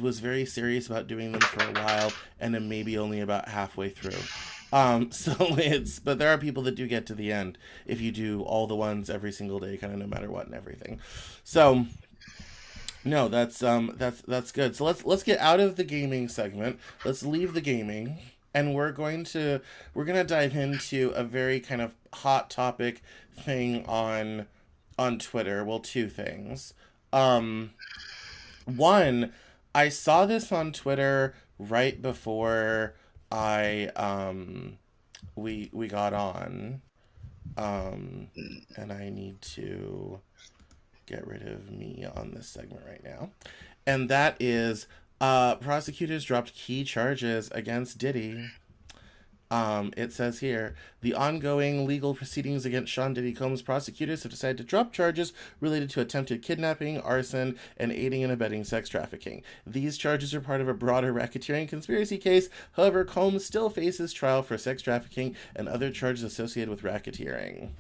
was very serious about doing them for a while, and am maybe only about halfway through. But there are people that do get to the end if you do all the ones every single day, kind of no matter what and everything. So, no, that's good. So let's get out of the gaming segment. Let's leave the gaming, and we're gonna dive into a very kind of hot topic thing on Twitter. Well, 2 things. One, I saw this on Twitter right before we got on, and I need to get rid of me on this segment right now, and that is prosecutors dropped key charges against Diddy. It says here, the ongoing legal proceedings against Sean Diddy Combs prosecutors have decided to drop charges related to attempted kidnapping, arson, and aiding and abetting sex trafficking. These charges are part of a broader racketeering conspiracy case. However, Combs still faces trial for sex trafficking and other charges associated with racketeering.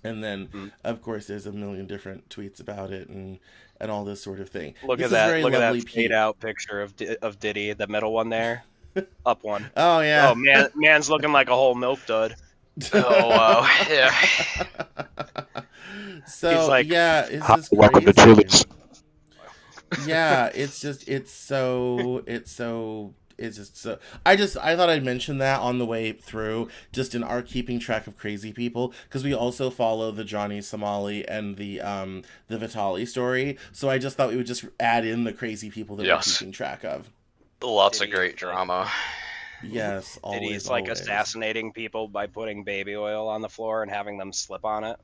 And then, of course, there's a million different tweets about it and all this sort of thing. Look This at that! very Look at lovely that fade out picture of Diddy, the middle one there, up one. Oh yeah. Oh man, man's looking like a whole milk dud. Oh wow, yeah. So He's like, yeah, it's "Hi, just welcome to crazy. Chili's." Yeah, it's just so I thought I'd mention that on the way through, just in our keeping track of crazy people, because we also follow the Johnny Somali and the Vitali story. So I just thought we would just add in the crazy people that Yes. we're keeping track of. Lots of Diddy great is like- drama. Yes, always. Diddy's like always. assassinating people by putting baby oil on the floor and having them slip on it.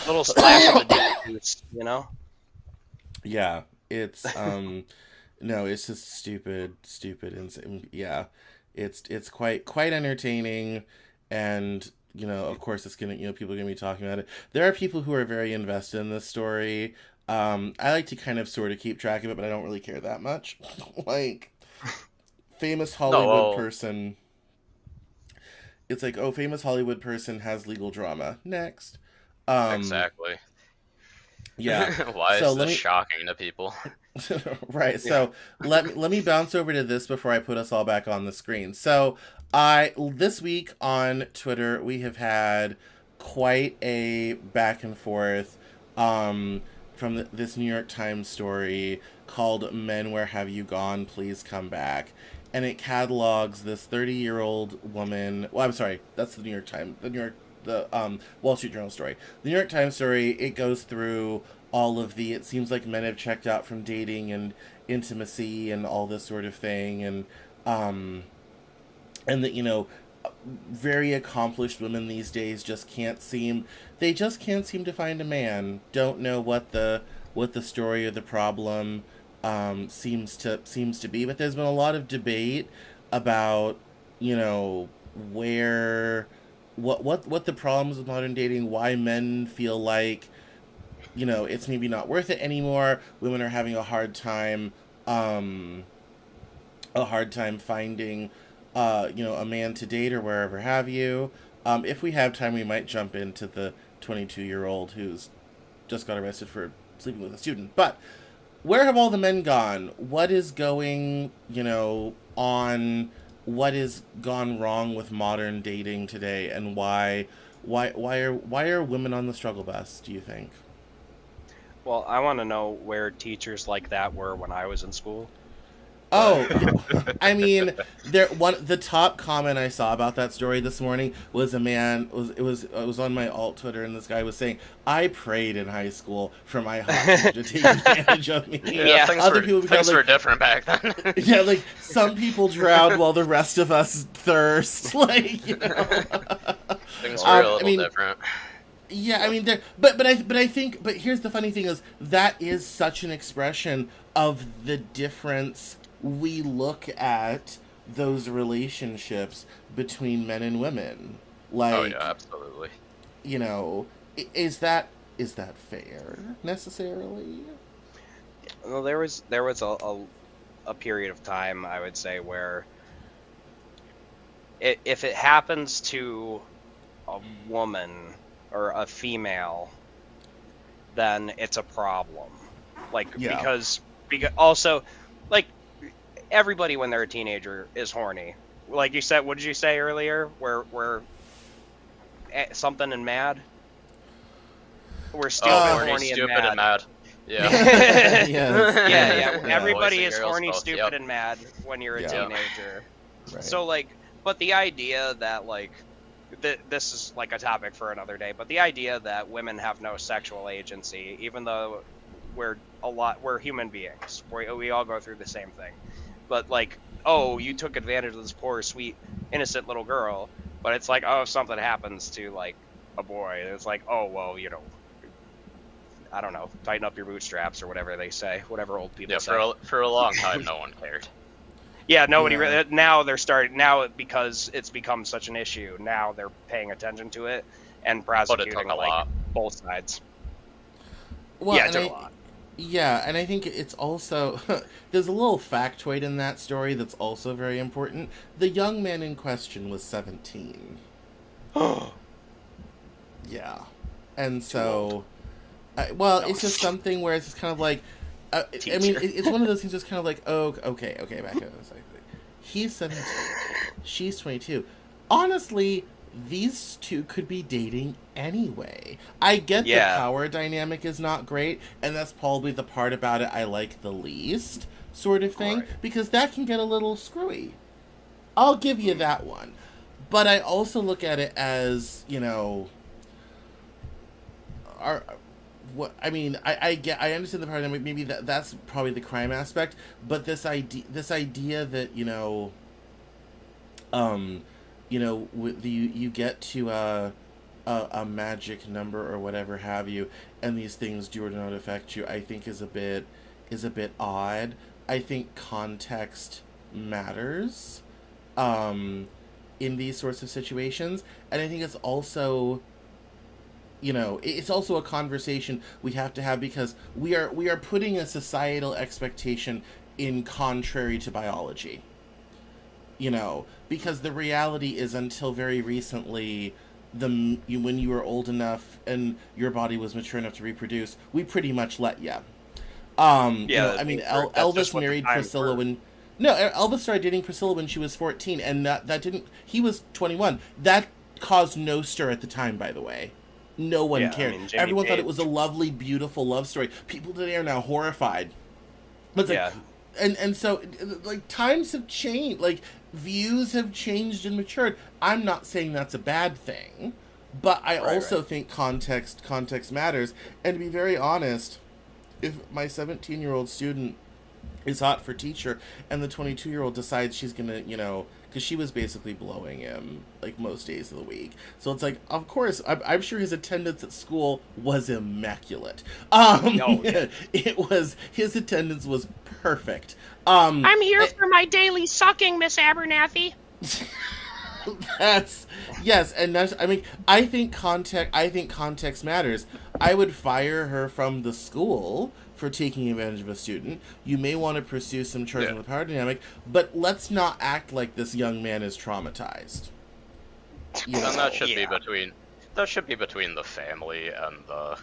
Little splash of the Diddy piece, you know? Yeah, it's no, it's just stupid, insane. Yeah, it's quite entertaining, and of course, it's gonna people are gonna be talking about it. There are people who are very invested in this story. I like to kind of sort of keep track of it, but I don't really care that much. Like, famous Hollywood person. It's like, oh, famous Hollywood person has legal drama. Next. Exactly. Yeah. Why So is let this me- shocking to people? Right. So let me bounce over to this before I put us all back on the screen. So this week on Twitter we have had quite a back and forth from this New York Times story called "Men, Where Have You Gone? Please Come Back." And it catalogs this 30-year-old woman. Well, I'm sorry, that's the New York Times. The Wall Street Journal story. The New York Times story, it goes through all of it seems like men have checked out from dating and intimacy and all this sort of thing, and that very accomplished women these days just can't seem to find a man. Don't know what the story or the problem seems to be, but there's been a lot of debate about where what the problems with modern dating, why men feel like it's maybe not worth it anymore. Women are having a hard time finding a man to date or wherever have you. If we have time, we might jump into the 22-year-old who's just got arrested for sleeping with a student. But where have all the men gone? What is going, on? What has gone wrong with modern dating today, and why are women on the struggle bus, do you think? Well, I want to know where teachers like that were when I was in school. Oh, I mean, the top comment I saw about that story this morning was a man. It was on my alt Twitter, and this guy was saying, "I prayed in high school for my hot teacher to take advantage of me." Yeah, things were different back then. Yeah, like some people drowned while the rest of us thirst. Like Things were a little different. Yeah, I mean, but I think, but here's the funny thing is that is such an expression of the difference we look at those relationships between men and women. Like, Oh yeah, absolutely. Is that fair necessarily? Well, there was a period of time, I would say, where if it happens to a woman or a female, then it's a problem. Like, Yeah. because also, like, everybody when they're a teenager is horny. Like you said, what did you say earlier? We're something and mad. We're stupid, horny, and stupid, mad. and mad. Yeah. Yes. Yeah. Yeah. Everybody Boys and is girls horny, both, stupid, yep. and mad when you're a Yeah. teenager. Right. So, like, but the idea that, like, this is like a topic for another day, but the idea that women have no sexual agency, even though we're human beings, we all go through the same thing. But, like, oh, you took advantage of this poor, sweet, innocent little girl, but it's like, oh, if something happens to, like, a boy, it's like, oh, well, I don't know, tighten up your bootstraps or whatever they say, whatever old people Yeah, say. for a long time, no one cared. Yeah, nobody Yeah. really. Now they're starting. Now because it's become such an issue, now they're paying attention to it and But it prosecuting took a like lot. both sides. Well, Yeah, it and took a lot. yeah, and I think it's also there's a little factoid in that story that's also very important. The young man in question was 17. Yeah, and so, well, No. it's just something where it's just kind of like, I mean, Teacher. it's one of those things. Just kind of like, oh, okay, back up a second. He's 17, she's 22. Honestly, these two could be dating anyway. I get the Yeah. power dynamic is not great, and that's probably the part about it I like the least, sort of thing, Right. because that can get a little screwy. I'll give you that one. But I also look at it as, are what I mean. I understand the part that maybe that's probably the crime aspect, but this idea that you get to a magic number or whatever have you, and these things do or do not affect you, I think is a bit odd. I think context matters in these sorts of situations, and I think it's also a conversation we have to have, because we are putting a societal expectation in contrary to biology. Because the reality is, until very recently, when you were old enough and your body was mature enough to reproduce, we pretty much let you. Yeah, I mean, that's just Elvis what the married times Priscilla were. when. No, Elvis started dating Priscilla when she was 14, and that didn't. He was 21. That caused no stir at the time, by the way. No one Yeah, I cared. mean, Jimmy Everyone thought it Page. was a lovely, beautiful love story. People today are now horrified. But it's like, Yeah. and so, like, times have changed. Like, views have changed and matured. I'm not saying that's a bad thing, but I also think context matters. And to be very honest, if my 17-year-old student is hot for teacher, and the 22-year-old decides she's gonna, because she was basically blowing him like most days of the week. So it's like, of course, I'm sure his attendance at school was immaculate. Oh, yeah. His attendance was perfect. I'm here for my daily sucking, Miss Abernathy. That's yes, and that's. I mean, I think context matters. I would fire her from the school for taking advantage of a student. You may want to pursue some charges Yeah. with the power dynamic, but let's not act like this young man is traumatized. And that should be Yeah. between the family and the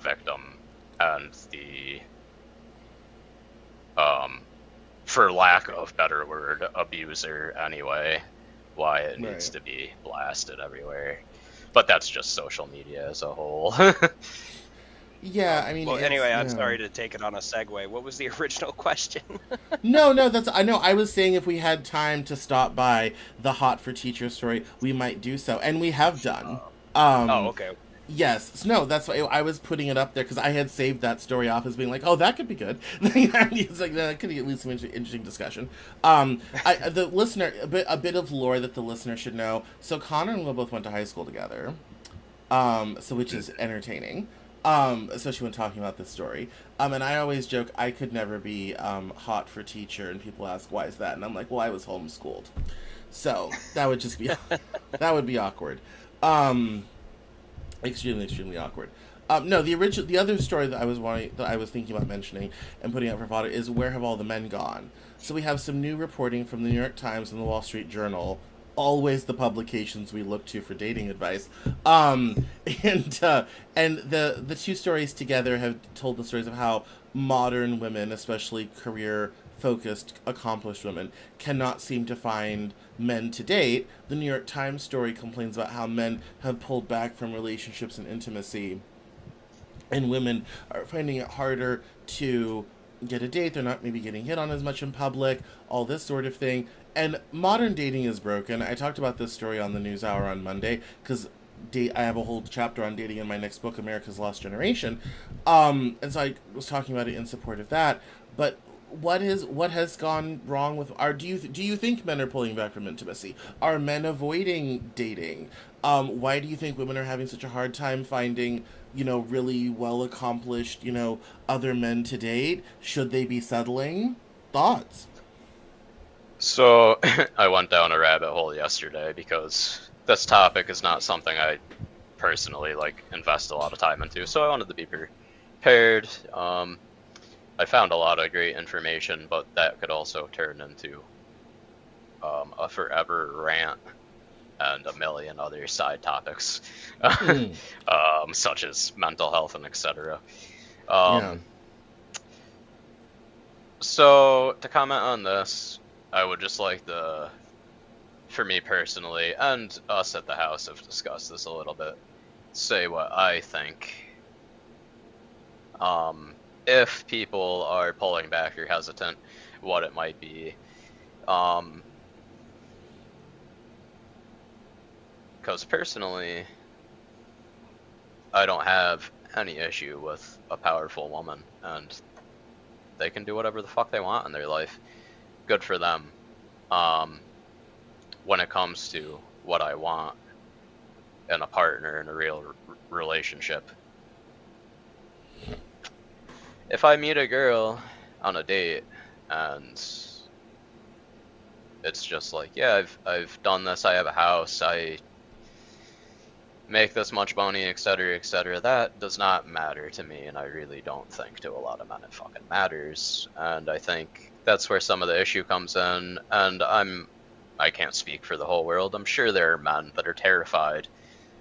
victim and the for lack of better word, abuser anyway. Why it needs Right. to be blasted everywhere. But that's just social media as a whole. Yeah, I mean. Well, anyway, I'm yeah. sorry to take it on a segue. What was the original question? No, that's. I know. I was saying if we had time to stop by the Hot for Teacher story, we might do so, and we have done. Oh, okay. Yes. No, that's why I was putting it up there, because I had saved that story off as being like, oh, that could be good. It's like, that could at least some interesting discussion. The listener, a bit of lore that the listener should know. So Connor and Will both went to high school together, so which is entertaining, especially when talking about this story. And I always joke I could never be hot for teacher, and people ask why is that, and I'm like, well, I was homeschooled, so that would just be that would be awkward. Extremely awkward. No, the other story that I was thinking about mentioning and putting out for fodder is Where Have All the Men Gone? So we have some new reporting from the New York Times and the Wall Street Journal, always the publications we look to for dating advice. And the two stories together have told the stories of how modern women, especially career-focused, accomplished women, cannot seem to find men to date. The New York Times story complains about how men have pulled back from relationships and intimacy, and women are finding it harder to get a date. They're not maybe getting hit on as much in public, all this sort of thing. And modern dating is broken. I talked about this story on the News Hour on Monday, because I have a whole chapter on dating in my next book, America's Lost Generation. And so I was talking about it in support of that. But what has gone wrong with do you think men are pulling back from intimacy? Are men avoiding dating? Why do you think women are having such a hard time finding, really well accomplished, other men to date? Should they be settling? Thoughts? So I went down a rabbit hole yesterday because this topic is not something I personally like invest a lot of time into. So I wanted to be prepared. I found a lot of great information, but that could also turn into a forever rant and a million other side topics, Mm, such as mental health and etc. yeah. So to comment on this, I would just like to, for me personally, and us at the house have discussed this a little bit, say what I think. If people are pulling back or hesitant, what it might be. Because personally, I don't have any issue with a powerful woman, and they can do whatever the fuck they want in their life. Good for them. Um, when it comes to what I want in a partner in a real relationship, if I meet a girl on a date and it's just like, yeah, I've done this, I have a house, I make this much money, etc., etc., that does not matter to me, and I really don't think to a lot of men it fucking matters. And I think that's where some of the issue comes in. And I can't speak for the whole world. I'm sure there are men that are terrified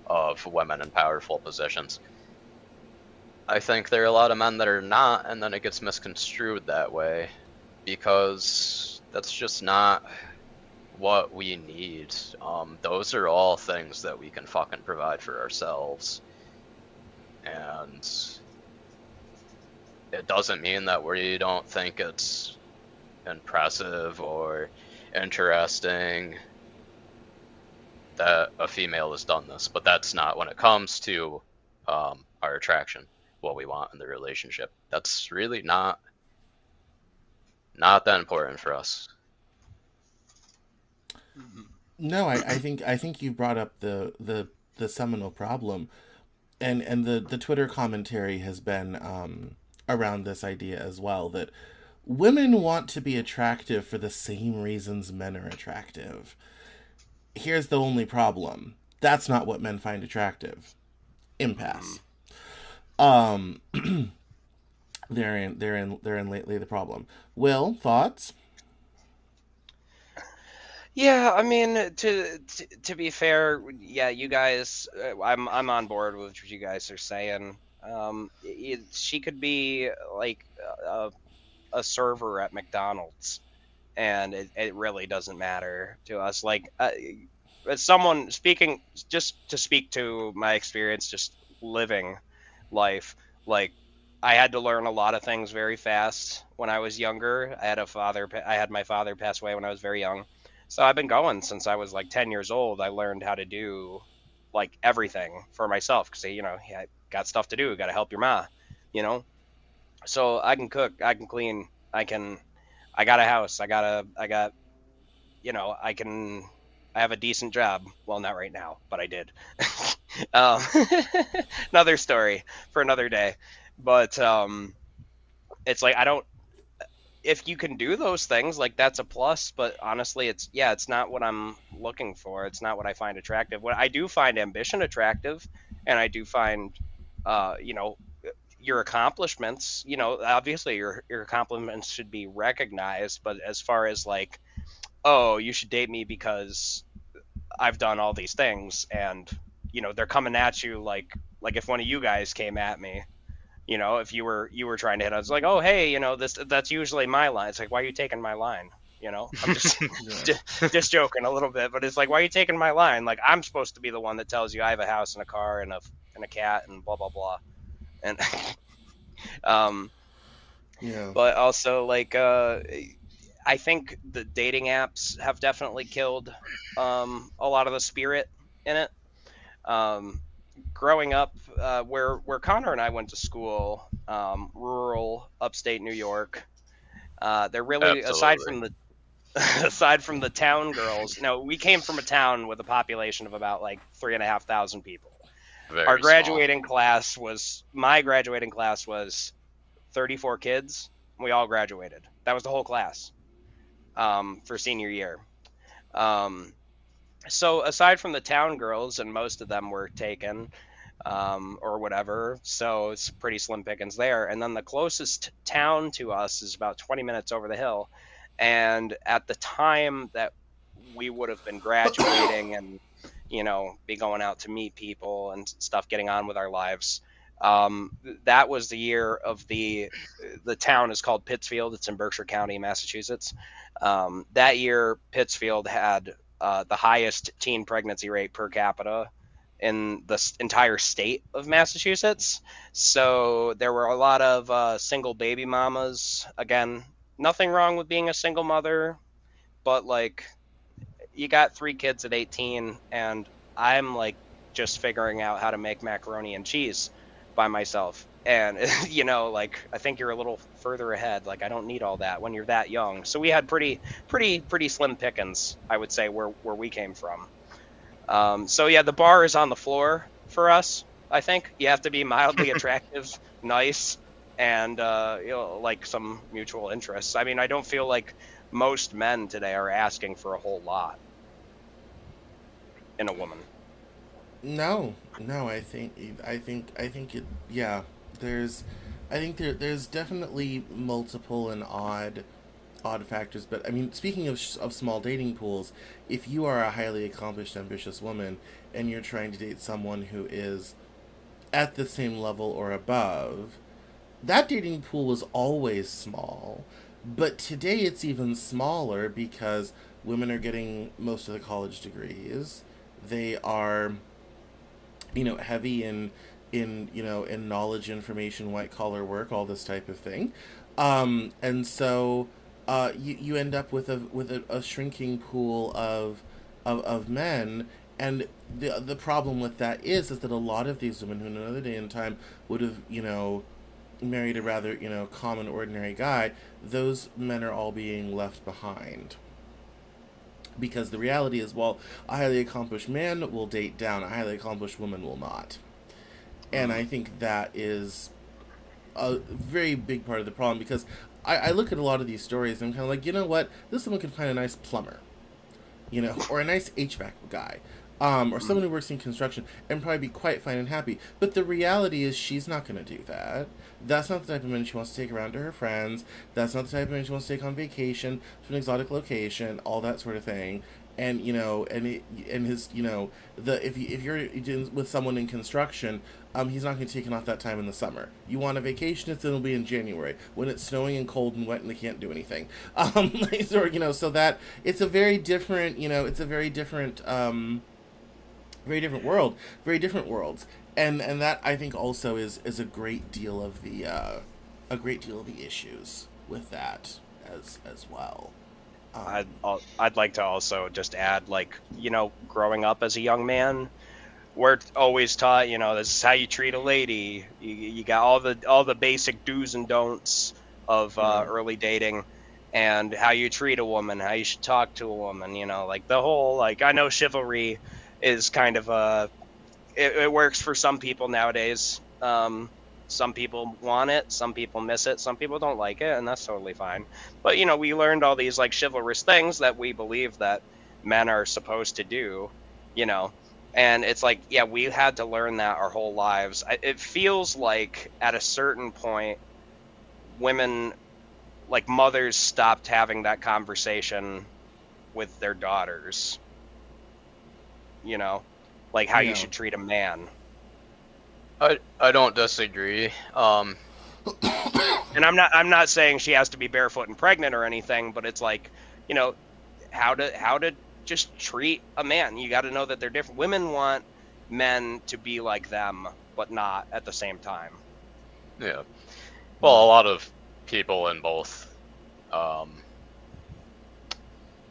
of women in powerful positions. I think there are a lot of men that are not, and then it gets misconstrued that way because that's just not what we need. Those are all things that we can fucking provide for ourselves. And it doesn't mean that we don't think it's impressive or interesting that a female has done this, but that's not when it comes to our attraction, what we want in the relationship. That's really not that important for us. No, I think you brought up the seminal problem, and the Twitter commentary has been around this idea as well, that women want to be attractive for the same reasons men are attractive. Here's the only problem: that's not what men find attractive. Impasse. Um, therein lately the problem. Will, thoughts? Yeah, I mean, to be fair, yeah, you guys, I'm on board with what you guys are saying. She could be like a server at McDonald's, and it really doesn't matter to us. Like, as someone speaking, just to speak to my experience, just living life, like I had to learn a lot of things very fast when I was younger. I had my father pass away when I was very young. So I've been going since I was like 10 years old. I learned how to do like everything for myself because, yeah, got stuff to do, got to help your ma, you know? So I can cook, I can clean, I got a house, I got, I can, I have a decent job. Well, not right now, but I did. um, another story for another day. But it's like I don't. If you can do those things, like that's a plus. But honestly, it's not what I'm looking for. It's not what I find attractive. What I do find ambition attractive, and I do find, you know, your accomplishments. Obviously your accomplishments should be recognized. But as far as like, oh, you should date me because I've done all these things, and they're coming at you like if one of you guys came at me, if you were trying to hit, I was like, oh hey, that's usually my line. It's like, why are you taking my line? I'm just Yeah. just joking a little bit, but it's like, why are you taking my line? Like, I'm supposed to be the one that tells you I have a house and a car and a cat and blah blah blah. And um Yeah. but also like I think the dating apps have definitely killed a lot of the spirit in it. Um, Growing up, where Connor and I went to school, rural upstate New York, they're really, aside Absolutely. from the aside from the town girls. We came from a town with a population of about like 3,500 people. Very small. My graduating class was 34 kids. We all graduated. That was the whole class. for senior year. Um, so aside from the town girls, and most of them were taken, or whatever, so it's pretty slim pickings there. And then the closest town to us is about 20 minutes over the hill. And at the time that we would have been graduating and, be going out to meet people and stuff, getting on with our lives. That was the year of the town is called Pittsfield. It's in Berkshire County, Massachusetts. That year, Pittsfield had the highest teen pregnancy rate per capita in the entire state of Massachusetts. So there were a lot of single baby mamas. Again, nothing wrong with being a single mother, but like you got 3 kids at 18, and I'm like just figuring out how to make macaroni and cheese by myself. And like I think you're a little further ahead. Like I don't need all that when you're that young. So we had pretty slim pickings, I would say, where we came from. So yeah, the bar is on the floor for us. I think you have to be mildly attractive, nice, and like some mutual interests. I mean, I don't feel like most men today are asking for a whole lot in a woman. No, no, I think it. Yeah, there's, I think there's definitely multiple and odd factors. But I mean, speaking of small dating pools, if you are a highly accomplished, ambitious woman and you're trying to date someone who is at the same level or above, that dating pool was always small. But today it's even smaller because women are getting most of the college degrees. They are, heavy in knowledge, information, white collar work, all this type of thing. And so you end up with a shrinking pool of men. And the problem with that is that a lot of these women who in another day and time would have, married a rather, common ordinary guy, those men are all being left behind. Because the reality is, well, a highly accomplished man will date down, a highly accomplished woman will not. And I think that is a very big part of the problem, because I look at a lot of these stories and I'm kind of like, you know what? This woman could find a nice plumber, or a nice HVAC guy, or someone who works in construction and probably be quite fine and happy. But the reality is, she's not going to do that. That's not the type of man she wants to take around to her friends. That's not the type of man she wants to take on vacation to an exotic location, all that sort of thing. And and his, the if you're dealing with someone in construction, he's not going to take off that time in the summer. You want a vacation, it'll be in January when it's snowing and cold and wet and they can't do anything. So that it's a very different, it's a very different world, very different worlds. And that, I think, also is a great deal of the issues with that as well. I'd I'd like to also just add, like, growing up as a young man, we're always taught, this is how you treat a lady. You got all the basic do's and don'ts of early dating, and how you treat a woman, how you should talk to a woman. Like the whole, like, I know chivalry is kind of it works for some people nowadays. Some people want it, some people miss it, some people don't like it, and that's totally fine. But we learned all these like chivalrous things that we believe that men are supposed to do, you know. And it's like, yeah, we had to learn that our whole lives. It feels like at a certain point, women, like mothers, stopped having that conversation with their daughters. Like how you Yeah. should treat a man. I don't disagree. And I'm not saying she has to be barefoot and pregnant or anything, but it's like, you know, how to just treat a man. You got to know that they're different. Women want men to be like them, but not at the same time. Yeah. Well, a lot of people in both um,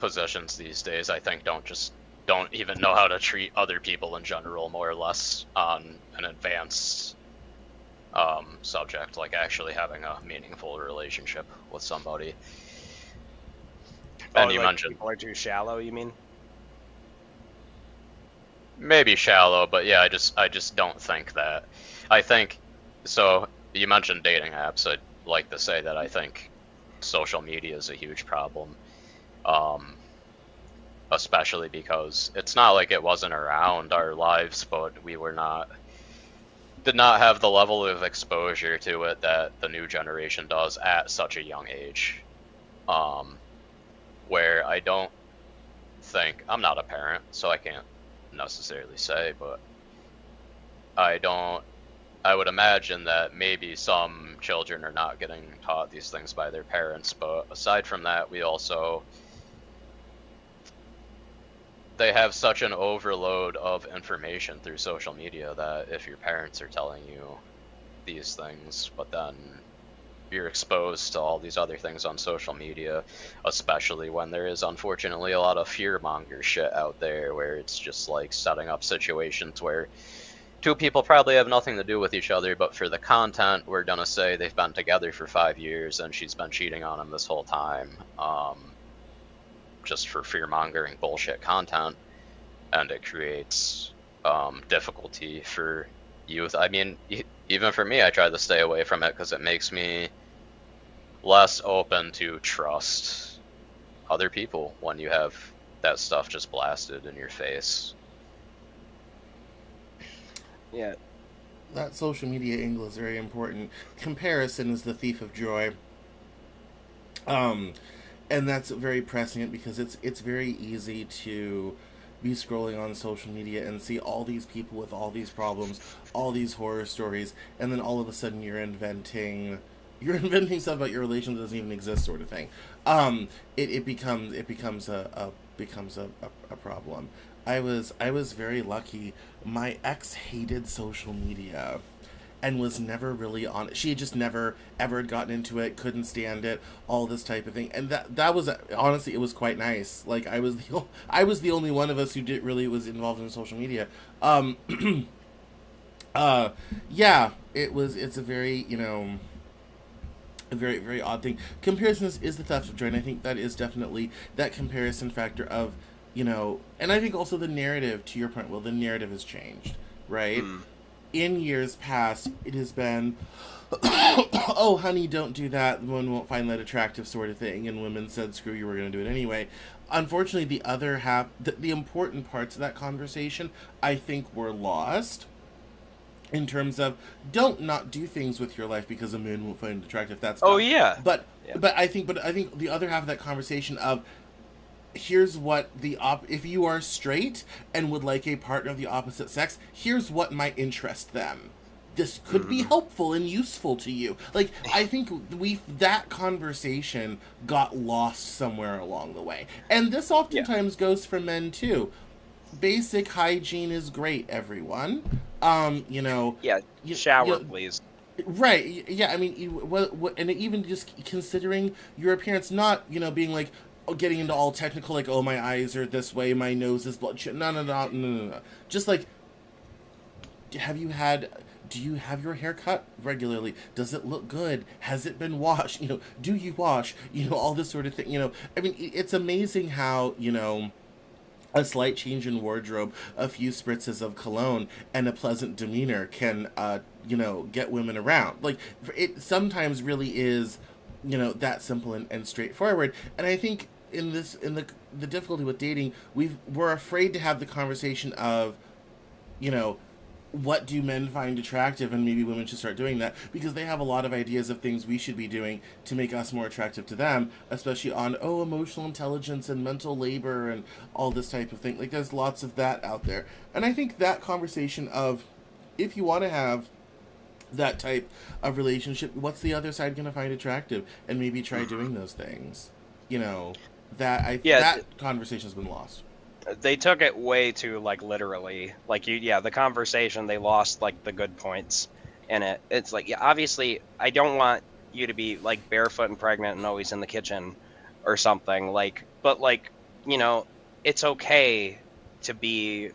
positions these days, I think, don't even know how to treat other people in general, more or less on an advanced subject, like actually having a meaningful relationship with somebody. And you like mentioned people are too shallow, you mean? maybe shallow, but yeah, I just don't think that. I think so. You mentioned dating apps. I'd like to say that I think social media is a huge problem. Especially because it's not like it wasn't around our lives, but we did not have the level of exposure to it that the new generation does at such a young age. Where I don't think, I'm not a parent, so I can't necessarily say, but I would imagine that maybe some children are not getting taught these things by their parents, but aside from that, they have such an overload of information through social media that if your parents are telling you these things, but then you're exposed to all these other things on social media, especially when there is unfortunately a lot of fear-monger shit out there where it's just like setting up situations where two people probably have nothing to do with each other, but for the content, we're gonna say they've been together for 5 years and she's been cheating on him this whole time, just for fear-mongering bullshit content, and it creates difficulty for youth. I mean, even for me, I try to stay away from it because it makes me less open to trust other people when you have that stuff just blasted in your face. Yeah. That social media angle is very important. Comparison is the thief of joy. Um, and that's very prescient because it's very easy to be scrolling on social media and see all these people with all these problems, all these horror stories, and then all of a sudden you're inventing stuff about your relation that doesn't even exist, sort of thing. It becomes a problem. I was very lucky. My ex hated social media and was never really on it. She just never ever had gotten into it, couldn't stand it, all this type of thing. And that was honestly, it was quite nice. Like I was the only one of us who did really was involved in social media. Um yeah, it's a very, a very very odd thing. Comparison is the theft of joy, and I think that is definitely that comparison factor of, and I think also the narrative, to your point, well, the narrative has changed, right? In years past, it has been, oh, honey, don't do that. Women won't find that attractive, sort of thing. And women said, screw you, we're going to do it anyway. Unfortunately, the other half, the important parts of that conversation, I think, were lost. In terms of, don't not do things with your life because a man won't find it attractive. That's Oh dumb. yeah. But Yeah. but I think the other half of that conversation of, here's what if you are straight and would like a partner of the opposite sex, here's what might interest them. This could be helpful and useful to you. Like, I think that conversation got lost somewhere along the way. And this oftentimes goes for men too. Basic hygiene is great, everyone. Yeah. Shower, please. Right. Yeah. I mean, and even just considering your appearance, not being like, getting into all technical, like, oh, my eyes are this way, my nose is bloodshot. No. Just like, do you have your hair cut regularly? Does it look good? Has it been washed? Do you wash? All this sort of thing. I mean, it's amazing how, a slight change in wardrobe, a few spritzes of cologne, and a pleasant demeanor can, get women around. Like, it sometimes really is, that simple and straightforward. And I think in the difficulty with dating, we're afraid to have the conversation of, what do men find attractive, and maybe women should start doing that because they have a lot of ideas of things we should be doing to make us more attractive to them, especially on emotional intelligence and mental labor and all this type of thing. Like, there's lots of that out there. And I think that conversation of, if you want to have that type of relationship, what's the other side going to find attractive, and maybe try doing those things. That conversation's been lost. They took it way too, like, literally. Like, the conversation, they lost, like, the good points in it. It's like, obviously, I don't want you to be, like, barefoot and pregnant and always in the kitchen or something. Like, but, like, it's okay to be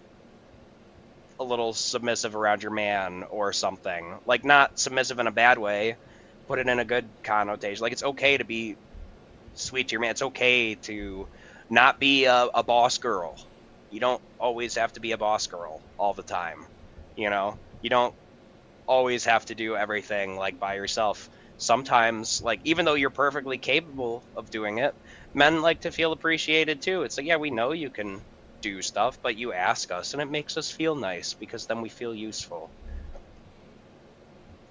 a little submissive around your man or something. Like, not submissive in a bad way, put it in a good connotation. Like, it's okay to be sweet to your man. It's okay to not be a boss girl. You don't always have to be a boss girl all the time. You don't always have to do everything, like, by yourself. sometimes, like, even though you're perfectly capable of doing it, men like to feel appreciated too. It's like, yeah, we know you can do stuff, but you ask us and it makes us feel nice because then we feel useful.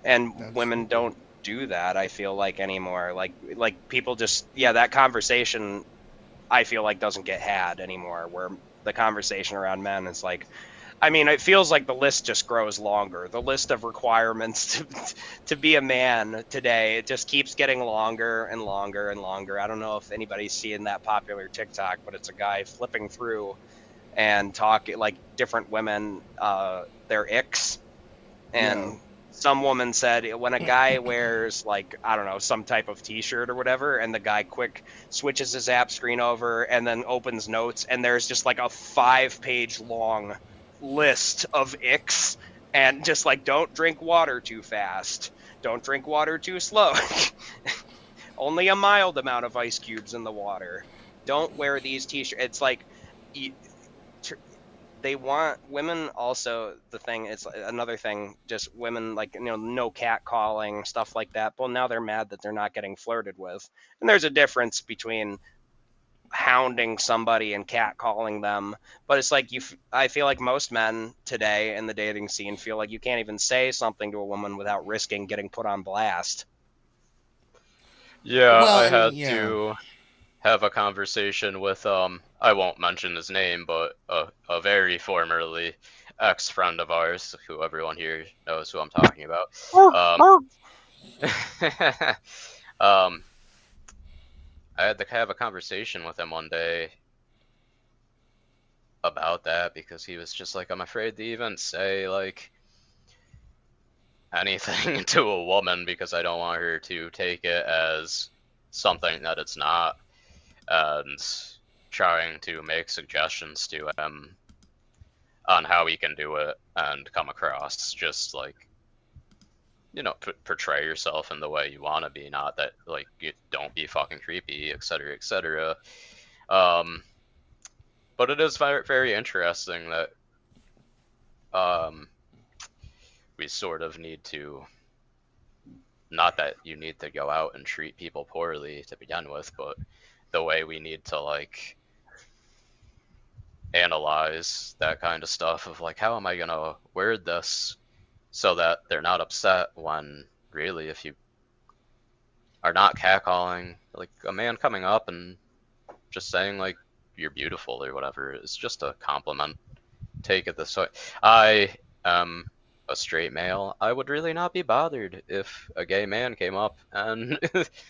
And women Absolutely. don't do that, I feel like, anymore. Like people just, yeah, that conversation I feel like doesn't get had anymore, where the conversation around men is like, I mean, it feels like the list just grows longer. The list of requirements to be a man today, it just keeps getting longer and longer and longer. I don't know if anybody's seeing that popular TikTok, but it's a guy flipping through and talking like different women, their icks. Yeah. And some woman said when a guy wears, like, I don't know, some type of t-shirt or whatever, and the guy quick switches his app screen over and then opens notes, and there's just like a 5-page long list of icks, and just like, don't drink water too fast, don't drink water too slow, only a mild amount of ice cubes in the water, don't wear these t-shirts. It's like, they want women also, the thing, it's another thing, just women, like, no cat calling, stuff like that. Well, now they're mad that they're not getting flirted with. And there's a difference between hounding somebody and cat calling them, but it's like, I feel like most men today in the dating scene feel like you can't even say something to a woman without risking getting put on blast. Yeah, Well, I and had yeah. to have a conversation with I won't mention his name, but a very formerly ex friend of ours, who everyone here knows who I'm talking about. Um, um, I had to have a conversation with him one day about that because he was just like, I'm afraid to even say like anything to a woman because I don't want her to take it as something that it's not, and trying to make suggestions to him on how he can do it and come across just like, portray yourself in the way you want to be, not that like you don't be fucking creepy, etc., etc. um but it is very, very interesting that um we sort of need to, not that you need to go out and treat people poorly to begin with, but the way we need to like analyze that kind of stuff of like, how am I gonna word this so that they're not upset, when really, if you are not catcalling, like a man coming up and just saying like you're beautiful or whatever is just a compliment. Take it this way. I am a straight male. I would really not be bothered if a gay man came up and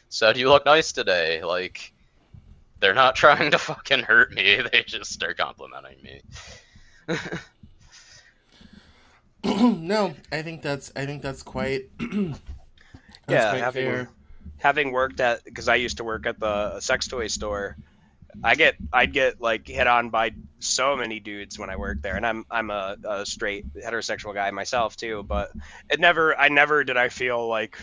said you look nice today. Like, they're not trying to fucking hurt me. They just are complimenting me. No, I think that's quite that's Yeah, quite having fair. having worked at, because I used to work at the sex toy store, I'd get like hit on by so many dudes when I worked there, and I'm a straight heterosexual guy myself too. But I never did I feel like,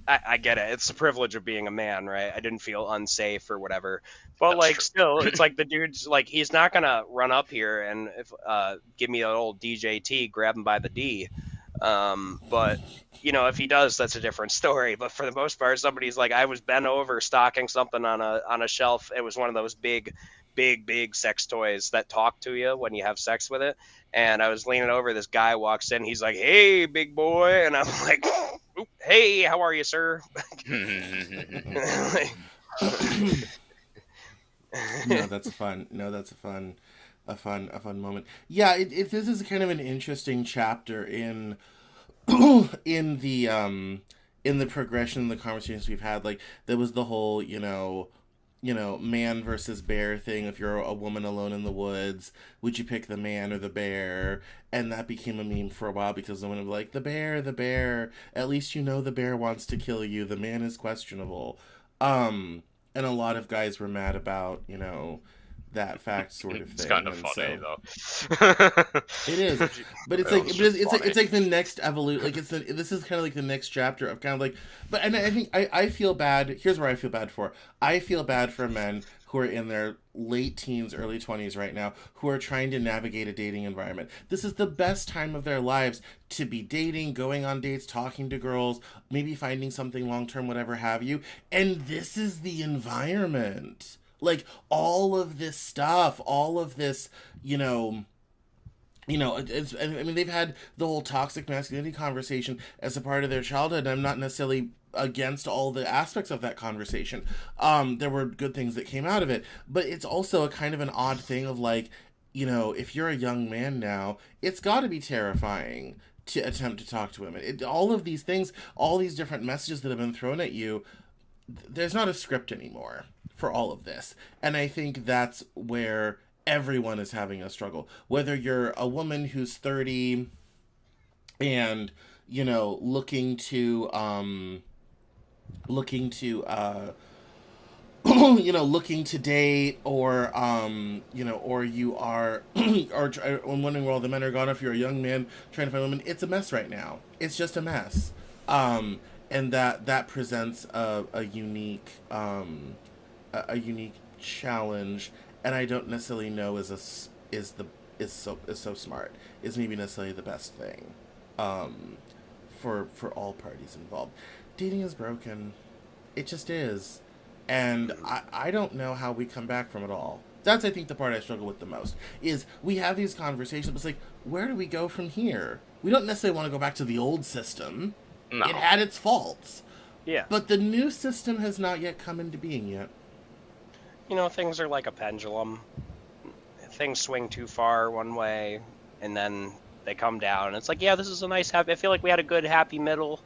I get it. It's the privilege of being a man, right? I didn't feel unsafe or whatever. But That's like, true. still, it's like the dude's like, he's not gonna run up here and give me an old DJT, grab him by the D. But if he does, that's a different story. But for the most part, somebody's like, I was bent over stocking something on a shelf. It was one of those big sex toys that talk to you when you have sex with it. And I was leaning over. This guy walks in. He's like, "Hey, big boy," and I'm like, "Hey, how are you, sir?" No, that's fun. No, that's a fun moment. Yeah, this is kind of an interesting chapter in in the progression of the conversations we've had. Like, there was the whole, man versus bear thing. If you're a woman alone in the woods, would you pick the man or the bear? And that became a meme for a while because the women were like, the bear, the bear. At least you know the bear wants to kill you. The man is questionable. And a lot of guys were mad about, that fact sort of thing. It's kind of And funny so, though. it is, but it's It like was but just it's funny. like the next evolution. Like this is kind of like the next chapter of kind of like. But and I think I feel bad. Here's where I feel bad for. I feel bad for men who are in their late teens, early 20s right now, who are trying to navigate a dating environment. This is the best time of their lives to be dating, going on dates, talking to girls, maybe finding something long term, whatever have you. And this is the environment. Like all of this stuff, all of this, you know, I mean, they've had the whole toxic masculinity conversation as a part of their childhood. And I'm not necessarily against all the aspects of that conversation. There were good things that came out of it, but it's also a kind of an odd thing of like, if you're a young man now, it's got to be terrifying to attempt to talk to women. All of these things, all these different messages that have been thrown at you, there's not a script anymore for all of this. And I think that's where everyone is having a struggle. Whether you're a woman who's 30 and, looking to looking to date, or or you are or I'm wondering where all the men are gone. If you're a young man trying to find women, it's a mess right now. It's just a mess. And that presents a unique a unique challenge, and I don't necessarily know is so smart, is maybe necessarily the best thing for all parties involved. Dating is broken. It just is. And I don't know how we come back from it all. That's, I think, the part I struggle with the most. Is we have these conversations, but it's like, where do we go from here? We don't necessarily want to go back to the old system. No. It had its faults. Yeah. But the new system has not yet come into being yet. Things are like a pendulum. Things swing too far one way, and then they come down. And it's like, yeah, this is a nice happy. I feel like we had a good happy middle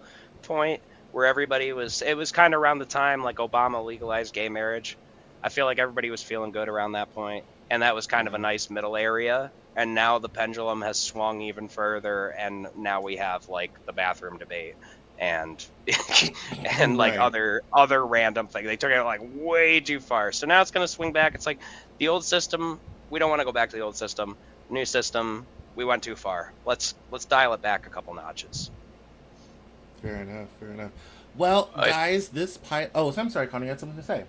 point where everybody was. It was kind of around the time like Obama legalized gay marriage. I feel like everybody was feeling good around that point, and that was kind of a nice middle area. And now the pendulum has swung even further, and now we have like the bathroom debate and and like Right. other random things. They took it like way too far. So now it's going to swing back. It's like the old system. We don't want to go back to the old system. New system. We went too far. Let's dial it back a couple notches. Fair enough. Fair enough. Well, I- guys, Oh, so I'm sorry, Connie. You had something to say.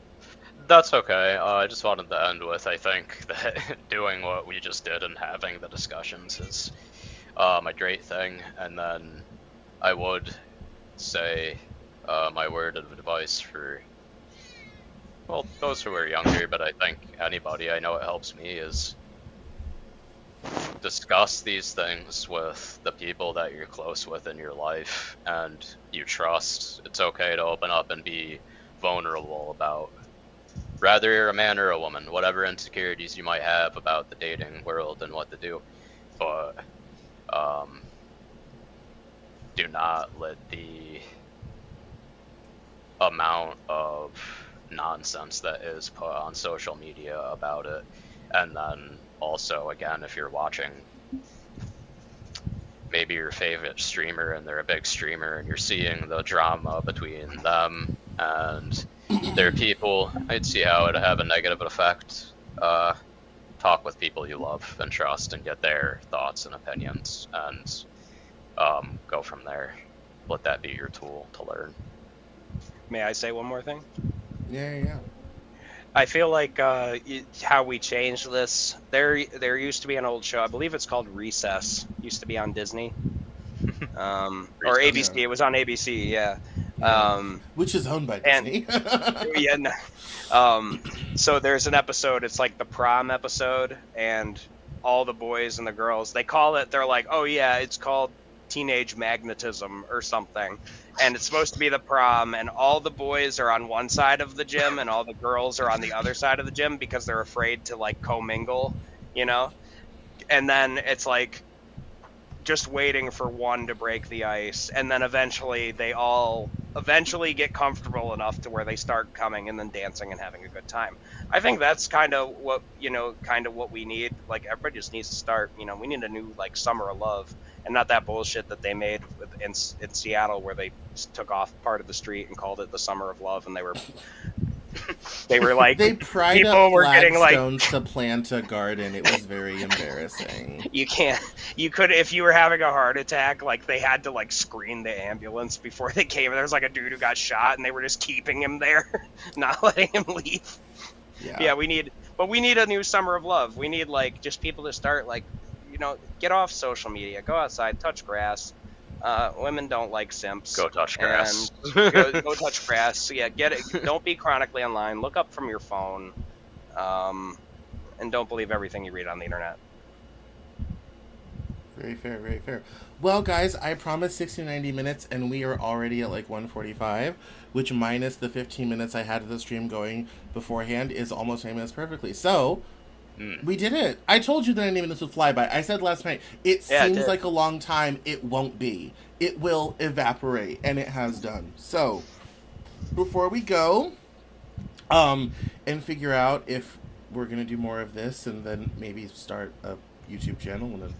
That's okay. I just wanted to end with, I think that doing what we just did and having the discussions is a great thing. And then I would say my word of advice for, well, those who are younger, but I think anybody, I know it helps me, is discuss these things with the people that you're close with in your life and you trust. It's okay to open up and be vulnerable about, rather you're a man or a woman, whatever insecurities you might have about the dating world and what to do. But do not let the amount of nonsense that is put on social media about it, and then also, again, if you're watching maybe your favorite streamer and they're a big streamer and you're seeing the drama between them and their people, I'd see how it'd have a negative effect. Talk with people you love and trust and get their thoughts and opinions, and go from there. Let that be your tool to learn. May I say one more thing? Yeah. I feel like how we changed this. There used to be an old show. I believe it's called Recess. Used to be on Disney, or ABC. Yeah. It was on ABC. Yeah. Which is owned by and- Disney. Yeah. No. So there's an episode. It's like the prom episode, and all the boys and the girls, they call it. They're like, oh yeah, it's called teenage magnetism or something, and it's supposed to be the prom, and all the boys are on one side of the gym and all the girls are on the other side of the gym because they're afraid to like commingle, and then it's like just waiting for one to break the ice, and then eventually they all get comfortable enough to where they start coming and then dancing and having a good time. I think that's kind of what we need. Like, everybody just needs to start, we need a new like summer of love, and not that bullshit that they made in Seattle where they took off part of the street and called it the summer of love, and they were They were like, They pried people up were getting like, flagstones to plant a garden. It was very embarrassing. you could, if you were having a heart attack, like they had to like screen the ambulance before they came. There was like a dude who got shot, and they were just keeping him there, not letting him leave. Yeah, we need a new summer of love. We need like just people to start like, get off social media, go outside, touch grass. Women don't like simps. Go touch grass. Go touch grass. Yeah, get it. Don't be chronically online. Look up from your phone, and don't believe everything you read on the internet. Very fair, very fair. Well, guys, I promised 60 to 90 minutes, and we are already at like 1:45, which minus the 15 minutes I had of the stream going beforehand is almost 10 minutes perfectly. So, we did it. I told you that I knew this would fly by. I said last night, it seems like a long time. It won't be. It will evaporate, and it has done. So, before we go, and figure out if we're going to do more of this, and then maybe start a YouTube channel and then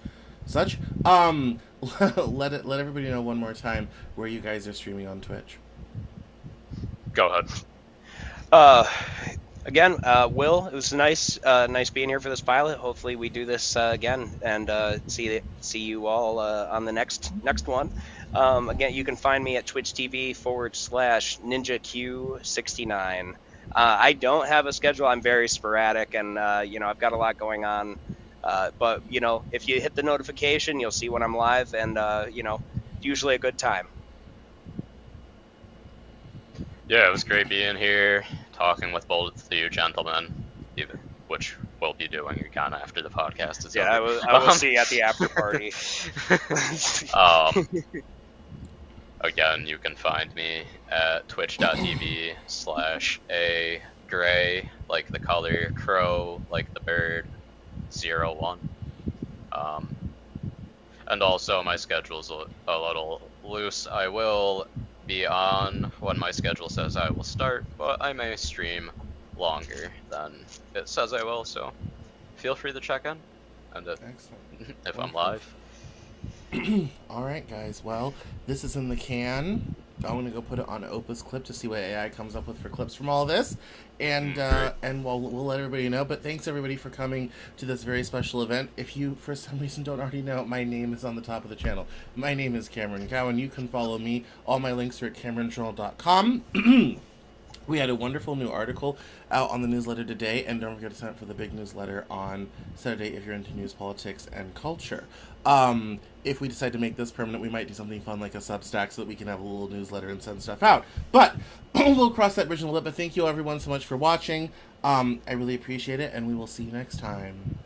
such, let everybody know one more time where you guys are streaming on Twitch. Go ahead. Again, Will, it was nice being here for this pilot. Hopefully we do this again and see you all on the next one. Again, you can find me at Twitch TV /NinjaQ69. I don't have a schedule. I'm very sporadic, and I've got a lot going on. But if you hit the notification, you'll see when I'm live, and usually a good time. Yeah, it was great being here, talking with both of you gentlemen, which we'll be doing again after the podcast is over. I will see you at the after party. Again, you can find me at twitch.tv/agray, like the color, crow, like the bird, 01. And also my schedule's a little loose. I will be on when my schedule says I will start, but I may stream longer than it says I will, so feel free to check in and if I'm live. Alright guys, well, this is in the can. I'm going to go put it on Opus Clip to see what AI comes up with for clips from all this, and we'll let everybody know. But thanks everybody for coming to this very special event. If you for some reason don't already know, my name is on the top of the channel. My name is Cameron Cowan. You can follow me. All my links are at CameronJournal.com. We had a wonderful new article out on the newsletter today, and don't forget to sign up for the big newsletter on Saturday if you're into news, politics, and culture. If we decide to make this permanent, we might do something fun like a Substack so that we can have a little newsletter and send stuff out. But we'll cross that bridge in a little bit. But thank you everyone so much for watching. I really appreciate it, and we will see you next time.